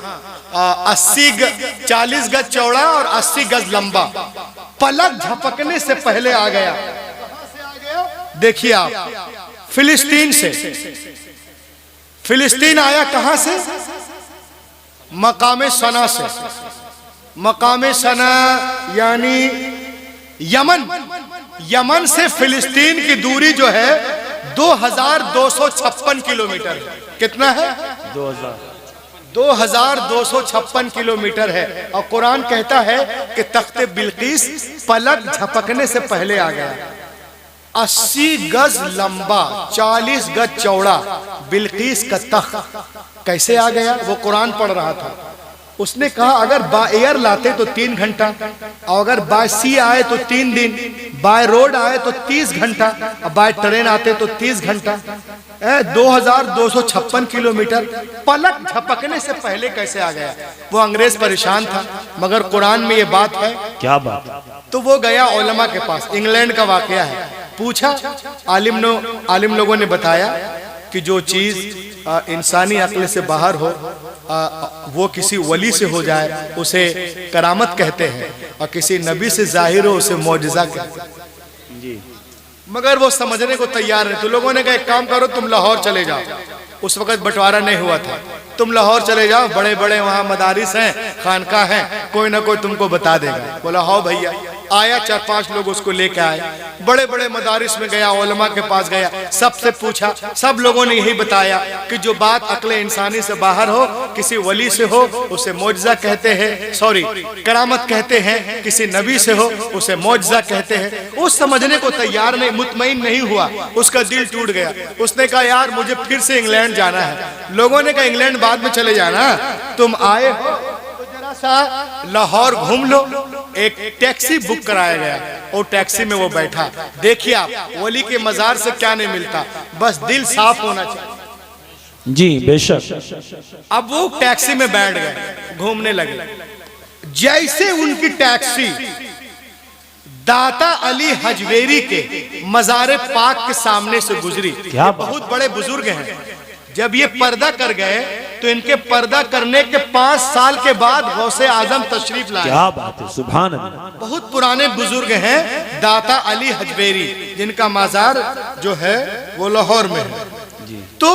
40 गज चौड़ा और 80 गज लंबा, पलक झपकने से पहले आ गया। देखिए आप, फिलिस्तीन से। फिलिस्तीन आया कहां से? मकामे सना से। मकामे सना यानी यमन। यमन से फिलिस्तीन की दूरी जो है 2256 किलोमीटर। कितना है? 2256 किलोमीटर है। और कुरान कहता है कि तख्ते बिल्कीस पलक झपकने से पहले आ गया। 80 गज लंबा 40 गज चौड़ा बिल्किस का तख्त कैसे आ गया? वो कुरान पढ़ रहा था। उसने कहा अगर बाय एयर लाते तो 3 घंटा, और अगर बाय सी आए तो 3 दिन, बाय रोड आए तो 30 घंटा, और बाय ट्रेन आते तो 30 घंटा। 2256 किलोमीटर पलक झपकने से पहले कैसे आ गया? वो अंग्रेज परेशान था, मगर कुरान में ये बात है। क्या बात? तो वो गया उलमा के पास, इंग्लैंड का वाकया है। पूछा, आलिम लोगों ने बताया कि जो चीज इंसानी अक्ल से बाहर हो, वो किसी वली से हो जाए उसे करामत कहते हैं, और किसी नबी से जाहिर हो उसे मौजज़ा कहते हैं जी। मगर वो समझने को तैयार नहीं। तो लोगों ने कहा एक काम करो, तुम लाहौर चले जाओ। उस वक्त बंटवारा नहीं हुआ था। तुम लाहौर चले जाओ, बड़े बड़े वहाँ मदारिस हैं, खानका हैं, कोई ना कोई तुमको बता देगा। बोला हाँ भैया। आया, 4-5 लोग उसको लेके आए, बड़े बड़े मदारिस में गया, उलमा के पास गया, सबसे पूछा, सब लोगों ने यही बताया कि जो बात अक्ल इंसानी से बाहर हो, किसी वली से हो उसे मौजज़ा कहते हैं, सॉरी करामत कहते हैं, किसी नबी से हो उसे मौजज़ा कहते हैं। वो समझने को तैयार नहीं, मुतमईन नहीं हुआ, उसका दिल टूट गया। उसने कहा यार मुझे फिर से इंग्लैंड जाना है। लोगों ने कहा इंग्लैंड बाद में चले जाना, तुम आए हो तो जरा सा लाहौर घूम लो। एक टैक्सी बुक कराया गया और टैक्सी में वो बैठा। देखिए आप, वली के मजार से क्या नहीं मिलता, बस दिल साफ होना चाहिए जी, बेशक। अब वो टैक्सी में बैठ गए, घूमने लगे। जैसे उनकी टैक्सी दाता अली हजवेरी के मज़ार पाक के सामने से गुजरी, क्या बहुत बड़े बुजुर्ग हैं। जब ये पर्दा कर गए तो इनके पर्दा करने के 5 साल के बाद गौसे आजम तशरीफ लाए। क्या बात है, सुभान अल्लाह। बहुत पुराने बुजुर्ग हैं, दाता अली हजवेरी, जिनका मज़ार जो है वो लाहौर में है। तो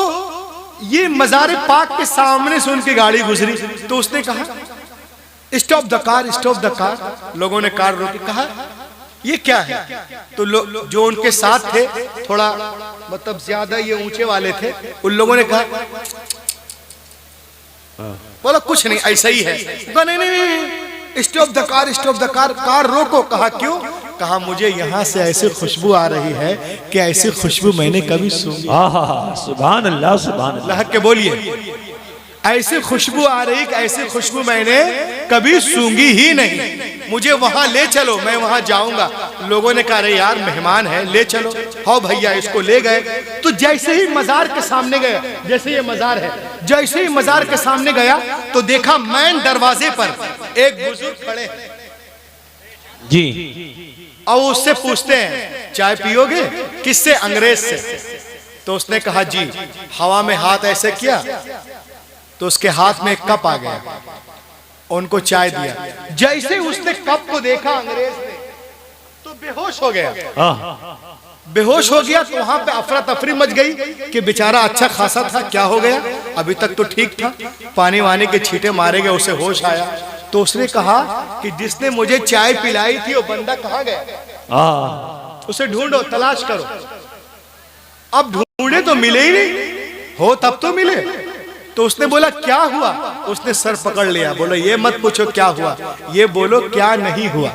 ये मज़ार पाक के सामने से उनकी गाड़ी गुजरी, तो उसने कहा stop the car, stop the car. लोगों ने कार रोकी, कहा ये क्या है? तो जो उनके साथ थे, थोड़ा मतलब ज्यादा ये ऊंचे वाले थे, उन लोगों ने कहा, बोला कुछ नहीं, ऐसा ही है। कहा नहीं नहीं, stop the car, stop the car. Car रोको। कहा क्यों? कहा मुझे यहाँ से ऐसी खुशबू आ रही है कि ऐसी खुशबू मैंने कभी सुनी। सुभान अल्लाह, सुभान अल्लाह के बोलिए, ऐसी खुशबू आ रही कि ऐसी खुशबू मैंने कभी सूंघी ही नहीं, मुझे वहां ले चलो, मैं वहां जाऊंगा। लोगों ने कहा अरे यार मेहमान है, ले चलो। हाँ भैया, इसको ले गए। तो जैसे ही मजार के सामने गया, जैसे ये मजार है, जैसे ही मजार के सामने गया तो देखा मैन दरवाजे पर एक बुजुर्ग खड़े जी, और उससे पूछते हैं चाय पियोगे? किससे? अंग्रेज से। तो उसने कहा जी। हवा में हाथ ऐसे किया तो उसके हाथ में एक कप आ गया, उनको चाय दिया। जैसे उसने कप को देखा अंग्रेज ने तो बेहोश हो गया। बेहोश हो गया तो वहां पे अफरा तफरी मच गई कि बेचारा अच्छा खासा था, क्या हो गया? अभी तक तो ठीक था, पानी वानी के छींटे मारे गए, उसे होश आया। तो उसने कहा कि जिसने मुझे चाय पिलाई थी वो बंदा कहाँ गया? उसे ढूंढो, तलाश करो। अब ढूंढे तो मिले ही नहीं, हो तब तो मिले। तो उसने बोला क्या हुआ? उसने सर पकड़ लिया, बोला ये मत पूछो क्या हुआ, ये बोलो क्या नहीं हुआ।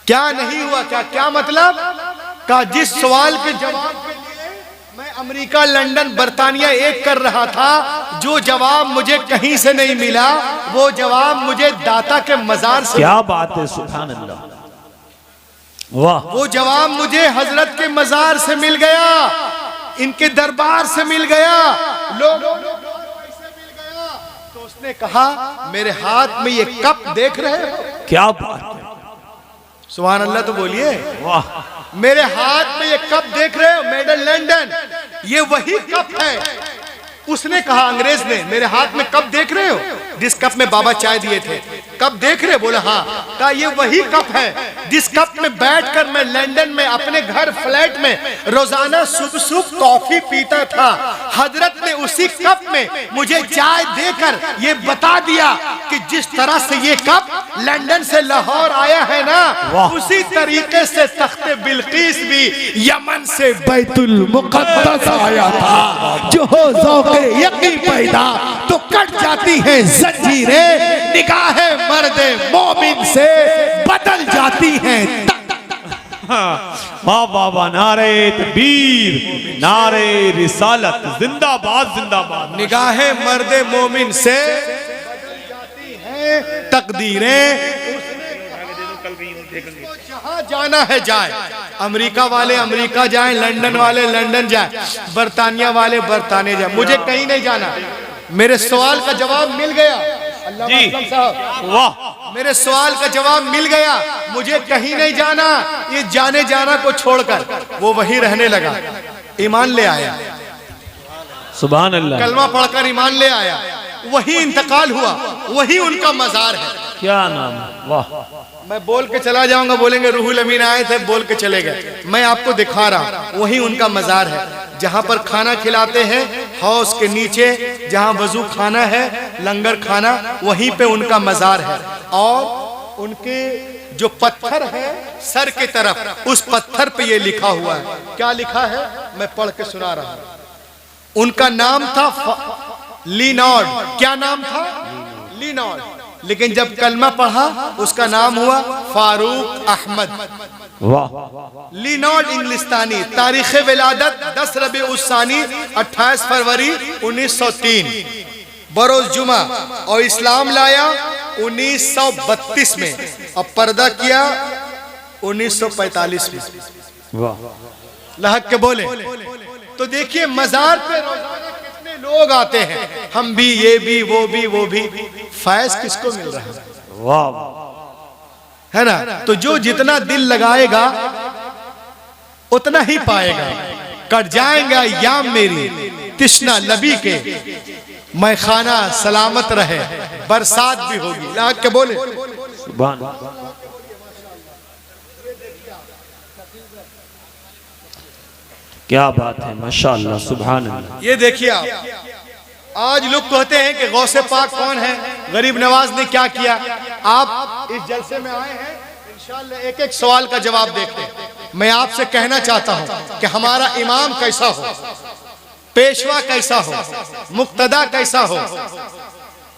क्या नहीं हुआ? क्या मतलब? का जिस सवाल के जवाब के लिए मैं अमेरिका, लंदन, बर्तानिया एक कर रहा था, जो जवाब मुझे कहीं से नहीं मिला, वो जवाब मुझे दाता के मजार से। क्या बात है, सुभान अल्लाह, वाह। वो जवाब मुझे हजरत के मजार से मिल गया, इनके दरबार से मिल गया, लोग से मिल गया। तो उसने कहा मेरे हाथ में ये कप देख रहे हो? क्या बात है, सुभान अल्लाह। तो बोलिए वाह। मेरे हाथ में ये कप देख रहे हो? मेड इन लंदन, ये वही कप है। उसने कहा, अंग्रेज ने, मेरे हाथ में कप देख रहे हो जिस कप में बाबा चाय दिए थे? कप देख रहे? बोला हाँ। कहा ये वही कप है जिस कप में बैठकर मैं लंदन में अपने घर फ्लैट में रोजाना सुबह सुबह कॉफी पीता था। हजरत ने उसी कप में मुझे चाय देकर ये बता दिया कि जिस तरह से ये कप लंदन से लाहौर आया है ना, उसी तरीके से तख्ते बिल्किस भी यमन से बैतुल मुक़द्दस आया था। जो हो ज़ौक़े यकीन पैदा तो कट जाती है जंजीरें, निगाहे मर्दे मोमिन से बदल जाती हैं। वाह वाह वाह, नारे तकबीर, नारे रिसालत, जिंदाबाद जिंदाबाद। निगाहें मर्दे मोमिन से जाती हैं तकदीरें, जहां जाना है जाए। अमेरिका वाले अमेरिका जाएं, लंदन वाले लंदन जाएं, बरतानिया वाले बरतानिया जाएं, मुझे कहीं नहीं जाना। मेरे सवाल का जवाब मिल गया। अल्लामा असलम साहब, वाह, मेरे सवाल का जवाब मिल गया। मुझे कहीं नहीं जाना। ये जाने जाना को छोड़कर वो वहीं रहने लगा, ईमान ले आया, सुभान अल्लाह, कलमा पढ़कर ईमान ले आया, वही इंतकाल हुआ, वही उनका मजार है। क्या नाम, वाह। मैं बोल के चला जाऊंगा, बोलेंगे रूहुल अमीन आए थे, बोल के चले गए। मैं आपको दिखा रहा हूं, वही उनका मजार है। जहां पर खाना खिलाते हैं हाउस के नीचे, जहां वजू खाना है, लंगर खाना, वहीं पे उनका मजार है। और उनके जो पत्थर है सर की तरफ, उस पत्थर पे ये लिखा हुआ है। क्या लिखा है मैं पढ़ के सुना रहा हूं। उनका नाम था लिनॉर्ड। क्या नाम था? लिनॉर्ड। लेकिन जब कलमा पढ़ा उसका नाम हुआ फारूक अहमद। वाह, लिनॉर्ड इंग्लिस्तानी। तारीख विलादत 10 रबी उस्सानी 28 फरवरी 1903 बरोज जुमा, और इस्लाम लाया 1932 में, अब पर्दा किया 1945 में। वाह, लहक के बोले तो देखिए मजार पे रोजाना कितने लोग आते हैं। हम भी, ये भी, वो भी, वो भी। फैज किसको मिल रहा है? वाह, है ना? तो जो जितना दिल लगाएगा उतना ही पाएगा। कट जाएगा याम मेरी तिश्ना लबी के, मैं खाना सलामत रहे, बरसात भी होगी। लहक के बोले सुभान, क्या बात है, माशाअल्लाह, सुभान अल्लाह। ये देखिए आप, आज लोग कहते हैं कि गौसे पाक कौन है, गरीब नवाज ने क्या किया। आप इस जलसे में आए हैं, इंशाअल्लाह एक एक सवाल का जवाब देखते हैं। मैं आपसे कहना चाहता हूं कि हमारा इमाम कैसा हो, पेशवा कैसा हो, मुक्तदा कैसा हो।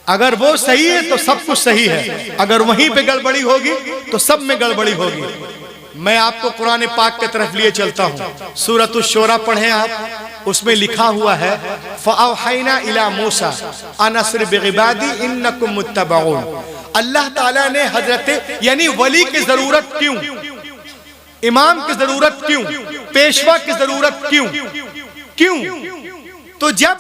अगर वो सही है तो सब कुछ सही है, अगर वहीं पे गड़बड़ी होगी तो सब में गड़बड़ी होगी। मैं आपको कुरान पाक की तरफ लिए चलता हूँ। सूरतुश शोरा पढ़ें आप, उसमें लिखा हुआ है फ़अवहैना इला मूसा अन अस्रि बिइबादी इन्नकुम मुत्तबऊन। अल्लाह ताला ने हजरत यानी वली की जरूरत क्यों, इमाम की जरूरत क्यों, पेशवा की जरूरत क्यों? तो जब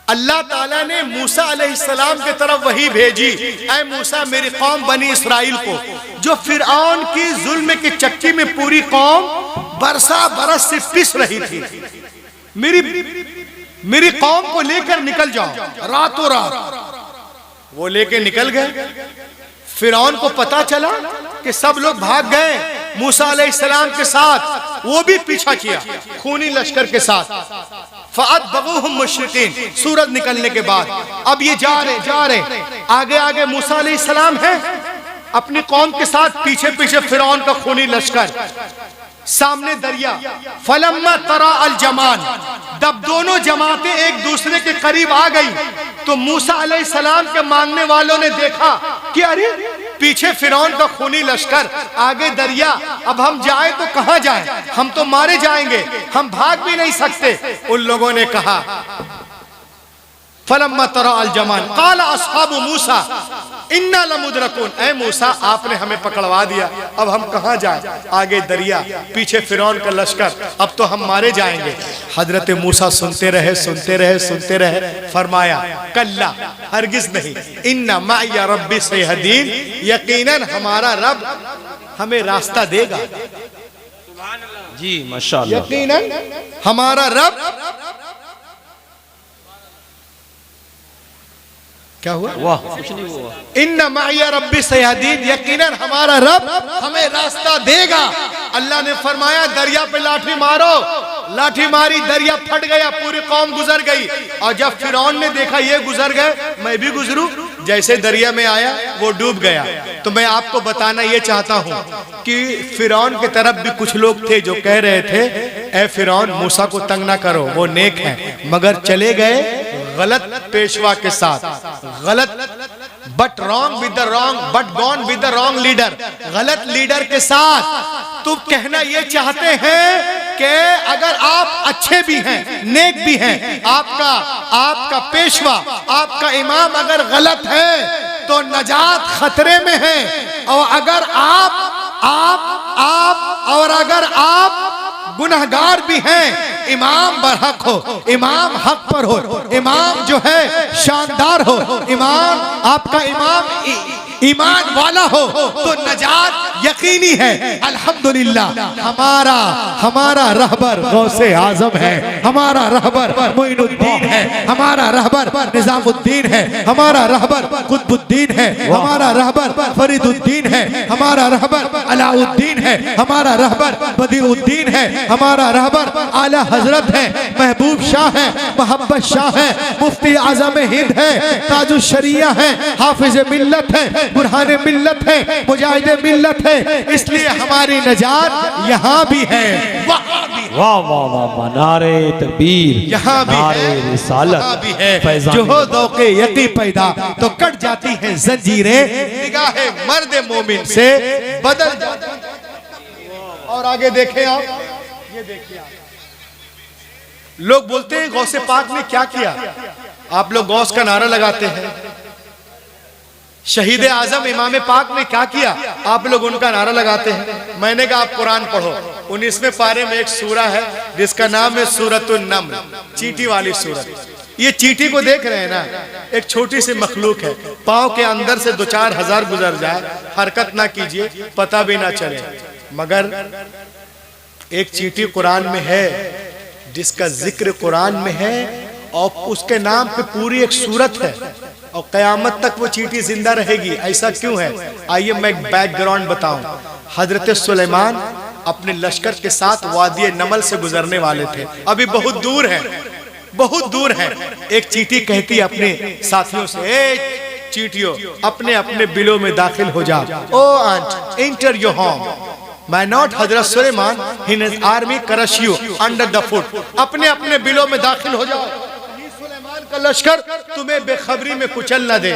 अल्लाह ताला ने मूसा अलैहिस्सलाम की तरफ वही भेजी, ऐ मूसा मेरी कौम बनी इस्राइल को, जो फिरऔन की जुल्म की चक्की में पूरी कौम बरसा बरस से पिस रही थी, मेरी कौम को लेकर निकल जाओ रातों रात। वो लेके निकल गए। फिरौन को पता चला कि सब लोग भाग गए मूसा अलैहिस्सलाम के साथ, वो भी पीछा किया खूनी लश्कर के साथ। फ़अतबऊहुम मुशरिकीन, सूरज निकलने के बाद अब ये जा रहे आगे आगे मूसा अलैहिस्सलाम है अपनी कौम के साथ, पीछे पीछे फिरौन का खूनी लश्कर, सामने दरिया। फलम्मा तरा अल जमान, जब दोनों जमातें एक दूसरे के करीब आ गई तो मूसा अलैहिस्सलाम के मांगने वालों ने देखा कि अरे पीछे फिरौन का खूनी लश्कर, आगे दरिया, अब हम जाए तो कहां जाए, हम तो मारे जाएंगे, हम भाग भी नहीं सकते। उन लोगों ने कहा फलम्मा तरा अल जमान काला अस्हाबु मूसा इन्ना लमुदरकून, ऐ मूसा आपने हमें पकड़वा दिया, अब हम कहां जाए, आगे दरिया, पीछे फिरौन का लश्कर, अब तो हम मारे जाएंगे। हजरत मूसा सुनते रहे। फरमाया कल्ला, हरगिज नहीं, इन्ना माइया रब्बी सयहदीन, यकीनन हमारा रब हमें रास्ता देगा। जी माशाअल्लाह, यकीनन हमारा रब, क्या हुआ? वाह, कुछ नहीं हुआ। इन्ना माइया रब्बी सयहदीन, यकीनन हमारा रब हमें रास्ता देगा। अल्लाह ने फरमाया दरिया पे लाठी मारो, लाठी मारी, दरिया फट गया, पूरी कौम गुजर गई। और जब फिरौन ने देखा ये गुजर गए, मैं भी गुजरूं, जैसे दरिया में आया वो डूब गया। तो मैं आपको बताना ये चाहता हूँ कि फिरौन की तरफ भी कुछ लोग थे जो कह रहे थे ए फिरौन मूसा को तंग ना करो, वो नेक है, मगर चले गए गलत पेशवा के साथ, गलत but wrong with the wrong, but gone with the wrong leader, गलत लीडर के साथ। तुम कहना ये चाहते हैं कि अगर आप अच्छे भी हैं, नेक भी हैं, आपका पेशवा, आपका इमाम अगर गलत है तो नजात खतरे में है। और अगर आप गुनहगार भी हैं, इमाम बरहक हो, इमाम हक पर हो, इमाम जो है शानदार हो, इमाम आपका ईमान वाला हो तो नजात यकीनी है। अल्हम्दुलिल्लाह हमारा रहबर गौसे आजम है, हमारा रहबर मोइनुद्दीन है, हमारा रहबर निजामुद्दीन है, हमारा रहबर कुतुबुद्दीन है, हमारा रहबर फरीदुद्दीन है, हमारा रहबर अलाउद्दीन है, हमारा रहबर बदीउद्दीन है, हमारा रहबर आला हजरत है, महबूब शाह है, मोहब्बत शाह है, मुफ्ती आजम हिंद है, ताजुल शरिया है, हाफिज मिल्लत है, बुरहाने मिल्लत है, मुजाहिदे मिल्लत है। इसलिए हमारी नजात यहाँ भी है, वहाँ भी है। वाह वाह वाह वाह, नारे तकबीर, यहाँ भी नारे है, रिसालत, वहाँ भी है। फैज़ान जो हो दौके यकी पैदा तो कट जाती है जंजीरें, निगाहे मर्द मोमिन से बदल जाती है। और आगे देखें आप, ये देखिए लोग बोलते हैं गौसे पाक ने क्या किया। आप लोग गौस का नारा लगाते हैं। शहीद आजम इमाम पाक ने क्या किया, आप लोग उनका नारा लगाते हैं। मैंने कहा आप कुरान पढ़ो। 19वें पारे में एक सूरा है जिसका नाम है सूरतुन नम्ल, चींटी वाली सूरत। ये चींटी को देख रहे हैं ना, एक छोटी सी मखलूक है, पाँव के अंदर से 2-4 हजार गुजर जाए, हरकत ना कीजिए, पता भी ना चले। मगर एक चींटी कुरान में है जिसका जिक्र कुरान में है और उसके नाम पे पूरी एक सूरत है और कयामत तक वो चींटी जिंदा रहेगी। ऐसा क्यों है? आइए मैं एक बैकग्राउंड बताऊं। हजरत सुलेमान अपने लश्कर के साथ वादी नमल से गुजरने वाले थे, अभी बहुत दूर है, बहुत दूर है। एक चींटी कहती है अपने साथियों से, ए चींटियों, अपने अपने बिलों में दाखिल हो जाओ। O ant, enter your home. My not Hazrat Suleiman, his army crush you under the foot. अपने अपने बिलों में दाखिल हो जाओ, सुलेमान का लश्कर तुम्हें बेखबरी में कुचल न दे।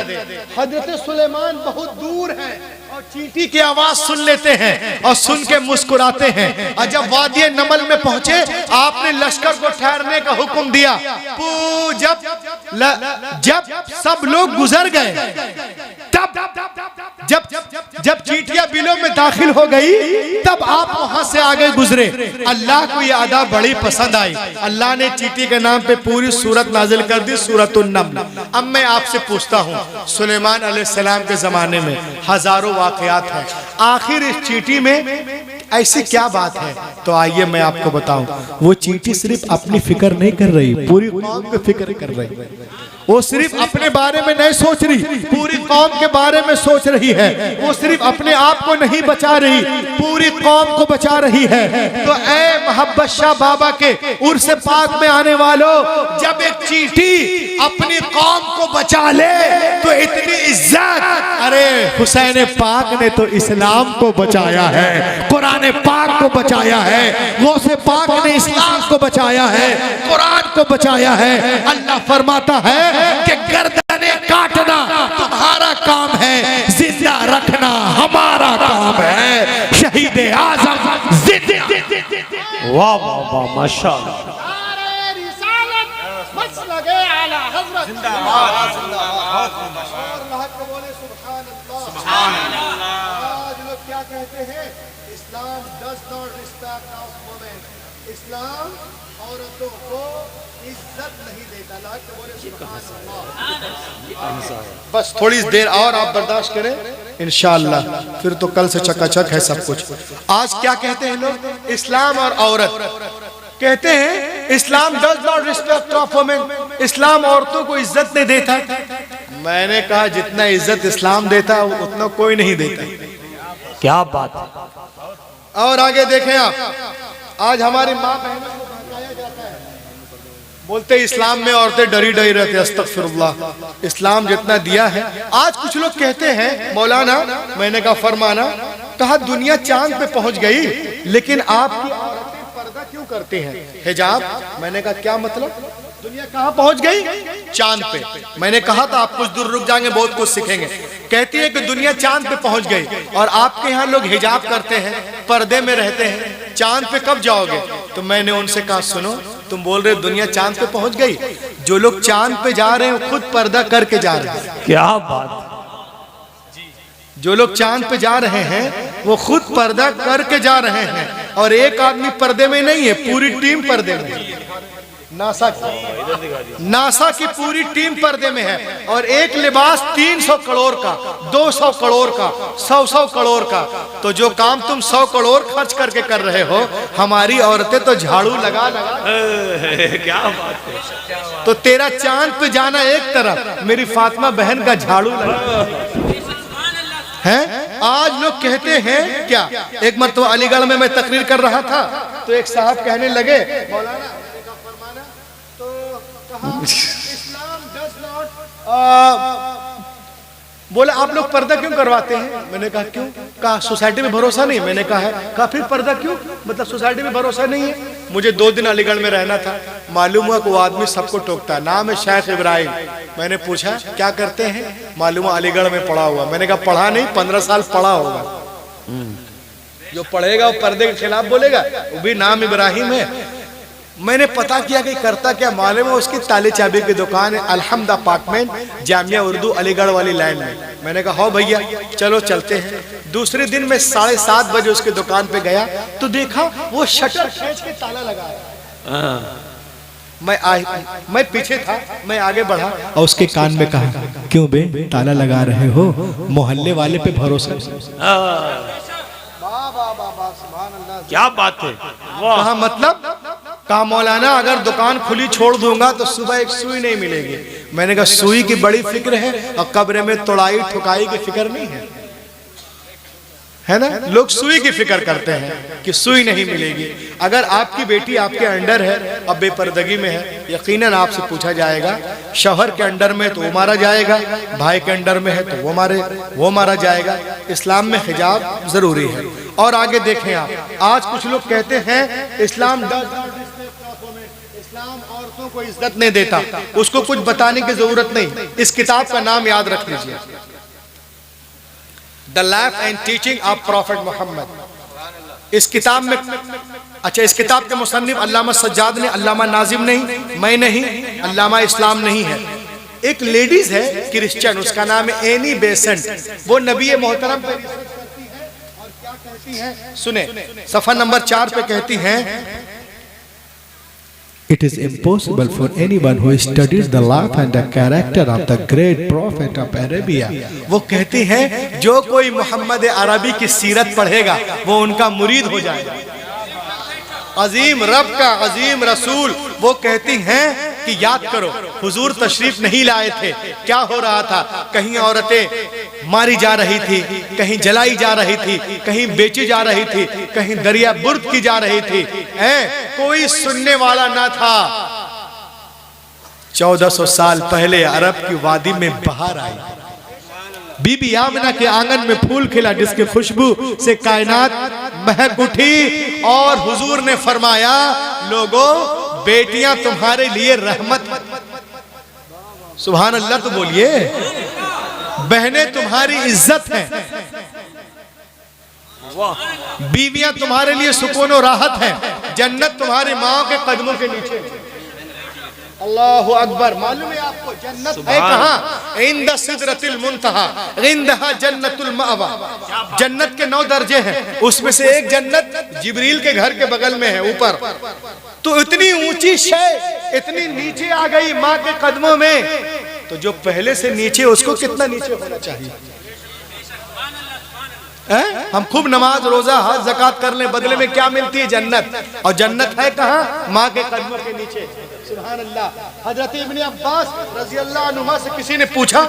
हजरत सुलेमान बहुत दूर है और चींटी की आवाज सुन लेते हैं और सुन के मुस्कुराते हैं। और जब वादी नमल में पहुंचे, आपने लश्कर को ठहरने का हुक्म दिया। जब सब लोग गुजर गए, जब चींटियां बिलों में दाखिल हो गई, तब आप वहां से आगे गुजरे। अल्लाह को ये अदा बड़ी पसंद आई। अल्लाह ने चींटी के नाम पे पूरी सूरत नाजिल कर दी, सूरतुन नम्ल। अब मैं आपसे पूछता हूँ, सुलेमान अलैहिस्सलाम के जमाने में हजारों वाकयात हैं, आखिर इस चींटी में ऐसी क्या बात है? तो आइए मैं आपको बताऊं। वो चींटी सिर्फ अपनी फिक्र नहीं कर रही, पूरी कौम की फिक्र कर रही। वो सिर्फ अपने बारे में नहीं सोच रही, पूरी कौम के बारे में सोच रही है। वो सिर्फ अपने आप को नहीं बचा रही, पूरी कौम को बचा रही है। तो ऐ मोहब्बत शाह बाबा के उर्स पाक में आने वालों, जब एक चींटी अपनी कौम को बचा ले तो इतनी इज्जत। अरे हुसैन पाक ने तो इस्लाम को बचाया है, कुरान पाक को बचाया है, गौसे पाक ने इस्लाम को बचाया है, कुरान को बचाया है। अल्लाह फरमाता है कि गर्दने काटना तुम्हारा काम है, जिंदा रखना हमारा काम है। शहीद आजम जिंदा। वाह वाह वाह, माशाअल्लाह। क्या कहते हैं? इस्लाम does not respect of women. इस्लाम औरतों को इज्जत नहीं देता। बस थोड़ी देर और आप बर्दाश्त करें, इंशाअल्लाह फिर तो कल से चकाचक है सब कुछ। आज क्या कहते हैं लोग? इस्लाम और औरत कहते हैं Islam does not respect of women, इस्लाम औरतों को इज्जत नहीं देता। मैंने कहा जितना इज्जत इस्लाम देता उतना कोई नहीं देता। क्या बात है। और आगे देखें आप, आज हमारी माँ बहनों को भड़काया जाता है, बोलते इस्लाम में औरतें डरी डरी रहती। अस्तगफिरुल्लाह, इस्लाम जितना दिया है। आज कुछ लोग कहते हैं मौलाना, मैंने कहा फरमाना, कहा दुनिया चांद पे पहुंच गई लेकिन आपकी औरतें पर्दा क्यों करती हैं, हिजाब। मैंने कहा क्या मतलब? दुनिया कहाँ पहुंच गई? चांद पे। मैंने कहा था आप कुछ दूर रुक जाएंगे, बहुत कुछ सीखेंगे। कहती है कि दुनिया चांद पे पहुंच गई और आपके यहाँ लोग हिजाब करते हैं, पर्दे में रहते हैं, चांद पे कब जाओगे? तो मैंने उनसे कहा सुनो, तुम बोल रहे हो दुनिया चांद पे पहुंच गई, जो लोग चांद पे जा रहे हैं खुद पर्दा करके जा रहे हैं। क्या बात, जो लोग चांद पे जा रहे हैं वो खुद पर्दा करके जा रहे हैं, और एक आदमी पर्दे में नहीं है, पूरी टीम पर्दे में है। नासा की पूरी टीम पर्दे में है, और एक लिबास 300 करोड़ का, 200 करोड़ का, 100 करोड़ का। तो जो काम तुम 100 करोड़ खर्च करके कर रहे हो, हमारी औरतें तो झाड़ू लगा लगा। क्या बात है। तो तेरा चांद पे जाना एक तरफ, मेरी फातिमा बहन का झाड़ू लगा है। आज लोग कहते हैं क्या, एक मरतबा अलीगढ़ में मैं तकरीर कर रहा था तो एक साहब कहने लगे, मौलाना तो कहा इस्लाम डज नॉट, बोले आप लोग पर्दा क्यों करवाते हैं? मैंने कहा क्यों? कहा सोसाइटी में भरोसा नहीं। मैंने कहा है। कहा फिर पर्दा क्यों? मतलब सोसाइटी में भरोसा नहीं है। मुझे 2 दिन अलीगढ़ में रहना था, मालूम हुआ कि वो आदमी सबको टोकता है, नाम है शेख इब्राहिम। मैंने पूछा क्या करते हैं? मालूम हुआ अलीगढ़ में पढ़ा हुआ। मैंने कहा पढ़ा नहीं, 15 साल पढ़ा होगा। जो पढ़ेगा वो पर्दे के खिलाफ बोलेगा, वो भी नाम इब्राहिम है। मैंने पता किया कि करता क्या, मालूम है उसकी ताले चाबी की दुकान है, अलहम्द अपार्टमेंट, जामिया उर्दू अलीगढ़ वाली लाइन में। मैंने कहा हो भैया चलो चलते हैं। दूसरे दिन मैं 7:30 बजे उसकी दुकान पे गया तो देखा वो शटर खींच के ताला लगा है। मैं पीछे था, मैं आगे बढ़ा और उसके कान में कहा क्यों बे ताला लगा रहे हो, मोहल्ले वाले पे भरोसा? क्या बात है। कहा मतलब? कहा मौलाना अगर दुकान खुली छोड़ दूंगा तो सुबह एक सुई नहीं मिलेगी। मैंने कहा सुई की बड़ी फिक्र है और कब्र में तोड़ाई ठुकाई की फिक्र नहीं है ना? लोग सुई की फिक्र करते हैं कि सुई नहीं मिलेगी। अगर आपकी बेटी आपके अंडर है और बेपर्दगी में है, यकीनन आपसे पूछा जाएगा। शौहर के अंडर में तो वो मारा जाएगा, भाई के अंडर में है तो वो मारा जाएगा। इस्लाम में हिजाब जरूरी है। और आगे देखें आप, आज कुछ लोग कहते हैं इस्लाम औरतों को इज्जत नहीं देता, उसको कुछ बताने की जरूरत नहीं। इस किताब का नाम याद रख लीजिए, the life and teaching of prophet Muhammad. इस किताब में, अच्छा इस किताब के मुसन्निफ अल्लामा सज्जाद ने, अल्लामा नाजिम नहीं, मैं नहीं, अल्लामा इस्लाम नहीं है। एक लेडीज है क्रिश्चियन, उसका नाम है एनी बेसेंट। वो नबी मोहतरम पे और क्या कहती हैं सुने, सफा नंबर 4 पे कहती हैं, It is impossible for anyone who studies the life and the character of the great prophet of Arabia. वो कहती हैं जो कोई मोहम्मद अरबी की सीरत पढ़ेगा वो उनका मुरीद हो जाएगा। अजीम रब का अजीम रसूल, वो कहती हैं कि याद करो हुजूर तशरीफ नहीं लाए थे, क्या हो रहा था? कहीं औरतें मारी जा रही थी, कहीं जलाई जा रही थी, कहीं बेची जा रही थी, कहीं दरिया बुर्द की जा रही थी, कोई सुनने वाला ना था। 1400 साल पहले अरब की वादी में बहार आई, बीबी आमना के आंगन में फूल खिला जिसकी खुशबू से कायनात महक उठी, और हुजूर ने फरमाया लोगों बेटियां तुम्हारे लिए रहमत, सुभान अल्लाह तो बोलिए, बहनें तुम्हारी इज्जत हैं, बीवियां तुम्हारे लिए सुकून और राहत है, जन्नत तुम्हारी माँ के कदमों के नीचे। अल्लाहु अकबर। मालूम है आपको जन्नत है कहाँ? इंद सिदरतिल मुंतहा, इंदहा जन्नतुल मावा। जन्नत के 9 दर्जे हैं, उसमें से एक जन्नत जिब्रील के घर के बगल में है ऊपर। तो इतनी ऊंची शय इतनी नीचे आ गई माँ के कदमों में, तो जो पहले से नीचे उसको कितना नीचे होना चाहिए? हम खूब नमाज रोजा हज ज़कात कर लें, बदले में क्या मिलती है? जन्नत। और जन्नत है कहाँ? माँ के कदमों के नीचे। सुभान अल्लाह। हजरत इब्ने अब्बास रज़ी अल्लाह अन्हुमा से किसी ने पूछा,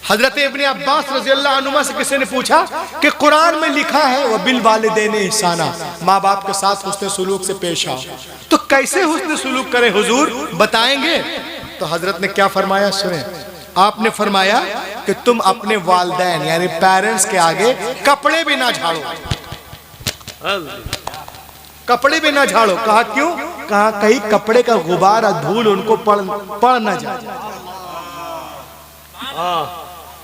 हजरत इब्ने अब्बास रज़ी अल्लाह अन्हुमा से किसी ने पूछा कि कुरान में लिखा है वह बिल वालिदैन ihsana, माँ बाप के साथ हुस्न सुलूक से पेश आओ, तो कैसे हुस्न सुलूक करे हुजूर, बताएंगे? तो हजरत ने क्या फरमाया सुने, आपने फरमाया कि तुम अपने वालिदैन यानी पेरेंट्स के आगे कपड़े भी ना झाड़ो, कपड़े भी ना झाड़ो। कहा क्यों? कहा कहीं कपड़े का गुबार और धूल उनको पड़ ना जाए,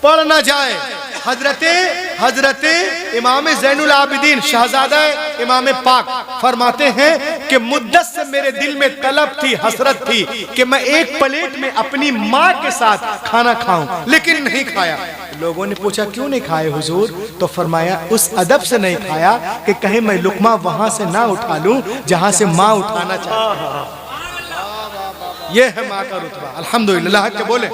पड़ ना जाए। हजरते इमाम ज़ैनुल आबिदीन शहजादा इमाम पाक फरमाते हैं कि मुद्दत से मेरे दिल में तलब थी, हसरत थी कि मैं एक प्लेट में अपनी माँ के साथ खाना खाऊं, लेकिन नहीं खाया। लोगों ने पूछा क्यों नहीं खाए हुजूर? तो फरमाया उस अदब से नहीं खाया कि कहीं मैं लुकमा वहां से ना उठा लूं जहां से माँ उठाना चाहती। ये है माँ का रुतबा। अल्हम्दुलिल्लाह के बोले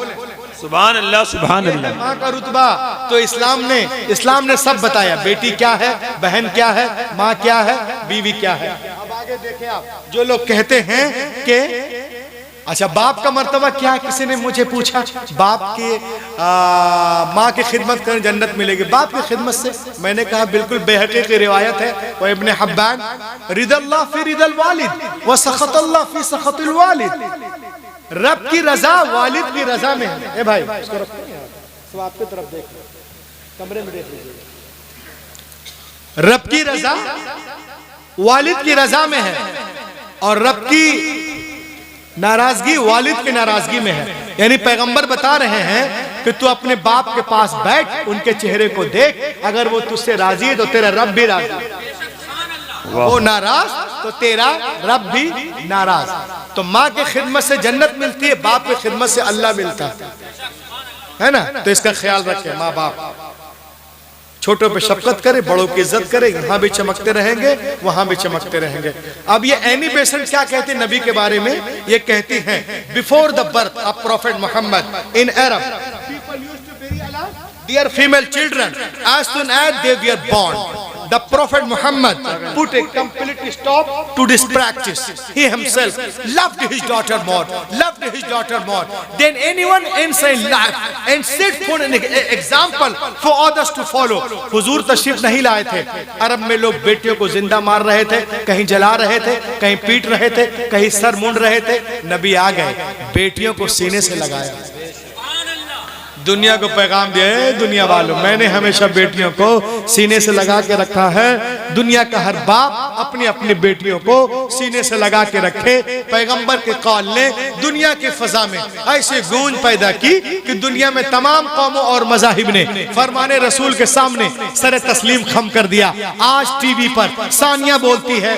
सुभान अल्लाह, सुभान अल्लाह। माँ का रुतबा तो इस्लाम ने सब बताया। बेटी क्या है, बहन क्या है, माँ क्या है, बीवी क्या है। अब आगे देखें आप, जो लोग कहते हैं कि अच्छा बाप का मर्तबा क्या है, किसी ने मुझे पूछा बाप की माँ की खिदमत करें जन्नत मिलेगी, बाप की खिदमत से। मैंने कहा बिल्कुल बेहकी की रिवायत है, वो इब्ने हब्बान, रिदल्लाह फी रिदल वालिद व सखतल्लाह फी सखतिल वालिद। रब की रजा वालिद की रजा में है। ए भाई इसको रखो, सब आपकी तरफ देख, कमरे में देख लीजिए। रब की रजा वालिद की रजा में है और रब की नाराजगी वालिद की नाराजगी में है। यानी पैगंबर बता रहे हैं कि तू अपने बाप के पास बैठ, उनके चेहरे को देख, अगर वो तुझसे राजी है तो तेरा रब भी राजी, वो नाराज तो तेरा रब भी नाराज। तो माँ की खिदमत से जन्नत मिलती है, बाप की खिदमत से अल्लाह मिलता है ना। तो इसका ख्याल रखें, माँ बाप छोटों पे शफकत करे, बड़ों की इज्जत करे, यहाँ भी चमकते रहेंगे वहां भी चमकते रहेंगे। अब ये एनी बेसेंट क्या कहते हैं नबी के बारे में? ये कहती हैं before the birth of prophet Muhammad in Arab people used to bury their female children as soon as they were born. The Prophet Muhammad put a complete stop to this practice. He himself loved his daughter more, than anyone else in life, and set for an example for others to follow. हुजूर तशरीफ नहीं लाए थे, अरब में लोग बेटियों को जिंदा मार रहे थे, कहीं जला रहे थे, कहीं पीट रहे थे, कहीं सर मुंड रहे थे। नबी आ गए, बेटियों को सीने से लगाया, दुनिया को पैगाम दिया, दुनिया वालों मैंने हमेशा बेटियों को सीने से लगा के रखा है। दुनिया का हर बाप अपनी अपनी बेटियों को सीने से लगा के रखे। पैगंबर के कौल ने दुनिया की फजा में ऐसी गूंज पैदा की कि दुनिया में तमाम कौमों और मज़ाहिब ने फरमाने रसूल के सामने सरे तस्लीम खम कर दिया। आज टीवी पर सानिया बोलती है,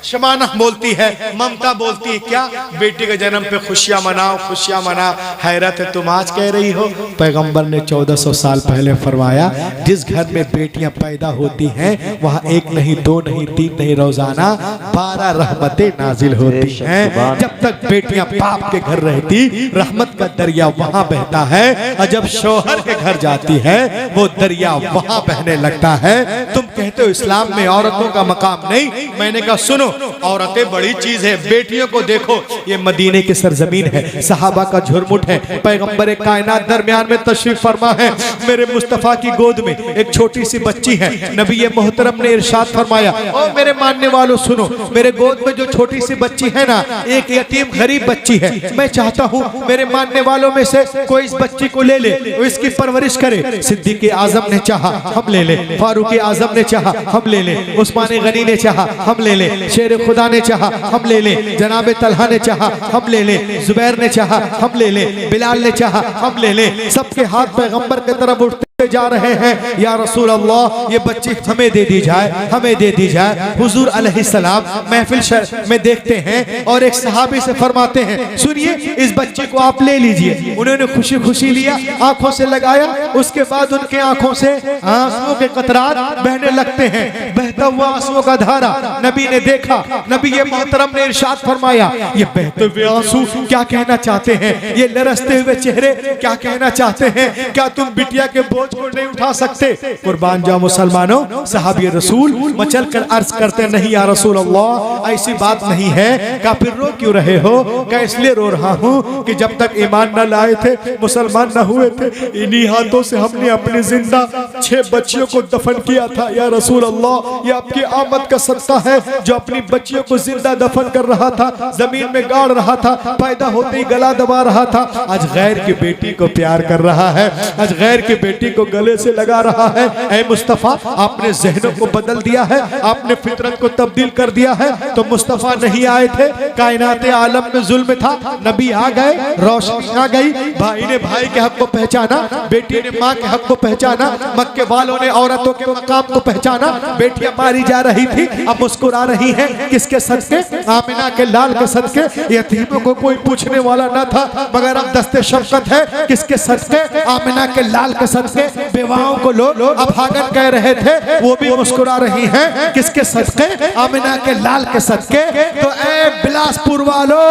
शमाना बोलती है, ममता बोलती है, क्या बेटी के जन्म पे खुशियां मनाओ, खुशियां मनाओ। हैरत है तुम आज कह रही हो, पैगंबर ने 1400 साल पहले फरमाया जिस घर में बेटियां पैदा होती हैं वहां एक नहीं, दो नहीं, तीन नहीं, रोजाना 12 रहमतें नाजिल होती हैं। जब तक बेटियां बाप के घर रहती रहमत का दरिया वहां बहता है, और जब शौहर के घर जाती है वो दरिया वहां बहने लगता है। तुम कहते हो इस्लाम में औरतों का मकाम नहीं, मैंने कहा सुनो, औरतें बड़ी चीज है। बेटियों को देखो, ये मदीने की सरजमीन है, सहाबा का झुरमुट है, पैगंबर कायनात दरमियान में तशरीफ फरमा है। मेरे मुस्तफा की गोद में एक छोटी सी बच्ची है। नबी मोहतरम ने इरशाद फरमाया, ओ मेरे मानने वालों सुनो, मेरे गोद में जो छोटी सी बच्ची है ना, एक यतीम गरीब बच्ची है। मैं चाहता हूँ मेरे मानने वालों में से कोई इस बच्ची को ले ले, इसकी परवरिश करे। सिद्दीक आजम ने चाहा हम ले ले, फारूक आजम ने चाहा हम ले ले, उस्मान गनी ने चाहा हम ले ले, शेर खुदा ने चाहा हम ले ले, जनाब तलहा ने चाहा हम ले ले, जुबैर ने चाहा हम ले ले, बिलाल ने चाहा हम ले ले। सबके हाथ पैगंबर की तरफ उठते जा रहे हैं, या रसूल अल्लाह ये बच्ची हमें दे दी जाए, हमें दे दी जाए। हुजूर अलैहिस्सलाम महफिल में देखते हैं और एक सहाबी से फरमाते हैं सुनिए इस बच्ची को आप ले लीजिए। उन्होंने खुशी खुशी लिया, आंखों से लगाया, उसके बाद उनके आंखों से आंसुओं के कतरात बहने लगते हैं, बहता हुआ आंसुओं का धारा नबी ने देखा। नबी मोहतरम ने इरशाद फरमाया ये बहते हुए आंसू क्या कहना चाहते हैं, ये लरसते हुए चेहरे क्या कहना चाहते हैं? क्या तुम बिटिया के बोझ को नहीं उठा सकते? कुर्बान जाओ मुसलमानों, सहाबी रसूल मचल कर अर्ज करते नहीं या रसूल अल्लाह ऐसी बात नहीं है। क्या फिर रो क्यों रहे हो? क्या इसलिए रो रहा हूँ कि जब तक ईमान न लाए थे, मुसलमान न हुए थे, इन्हीं हाथों से हमने अपनी जिंदा 6 बच्चियों को दफन किया था। या रसूल अल्लाह ये आपकी आमद का सदका है, जो अपनी बच्चियों को जिंदा दफन कर रहा था, जमीन में गाड़ रहा था, पैदा होते ही गला दबा रहा था, आज गैर की बेटी को प्यार कर रहा है, आज गैर की बेटी को गले से लगा रहा है, ऐ मुस्तफ़ा आपने ज़हनों को बदल दिया है, आपने फितरत को तब्दील कर दिया है। तो मुस्तफ़ा नहीं आए थे, कायनात आलम में जुल्म था, नबी आ गए, रोशनी आ गई, भाई ने भाई के हक को पहचाना, बेटी ने माँ के हक को पहचाना, मक्के वालों ने औरतों के मकाम को पहचाना। बेटियां मारी जा रही थी, अब मुस्कुरा रही हैं, किसके सदके? आमिना के लाल के सदके। यतीमों को कोई पूछने वाला न था, मगर अब दस्ते शफकत है, किसके सदके? आमिना के लाल के सदके। बेवाओं को लोग अभागन कह रहे थे, वो भी मुस्कुरा रही हैं, किसके सदके? आमिना के लाल के सदके। तो ए बिलासपुर वालों,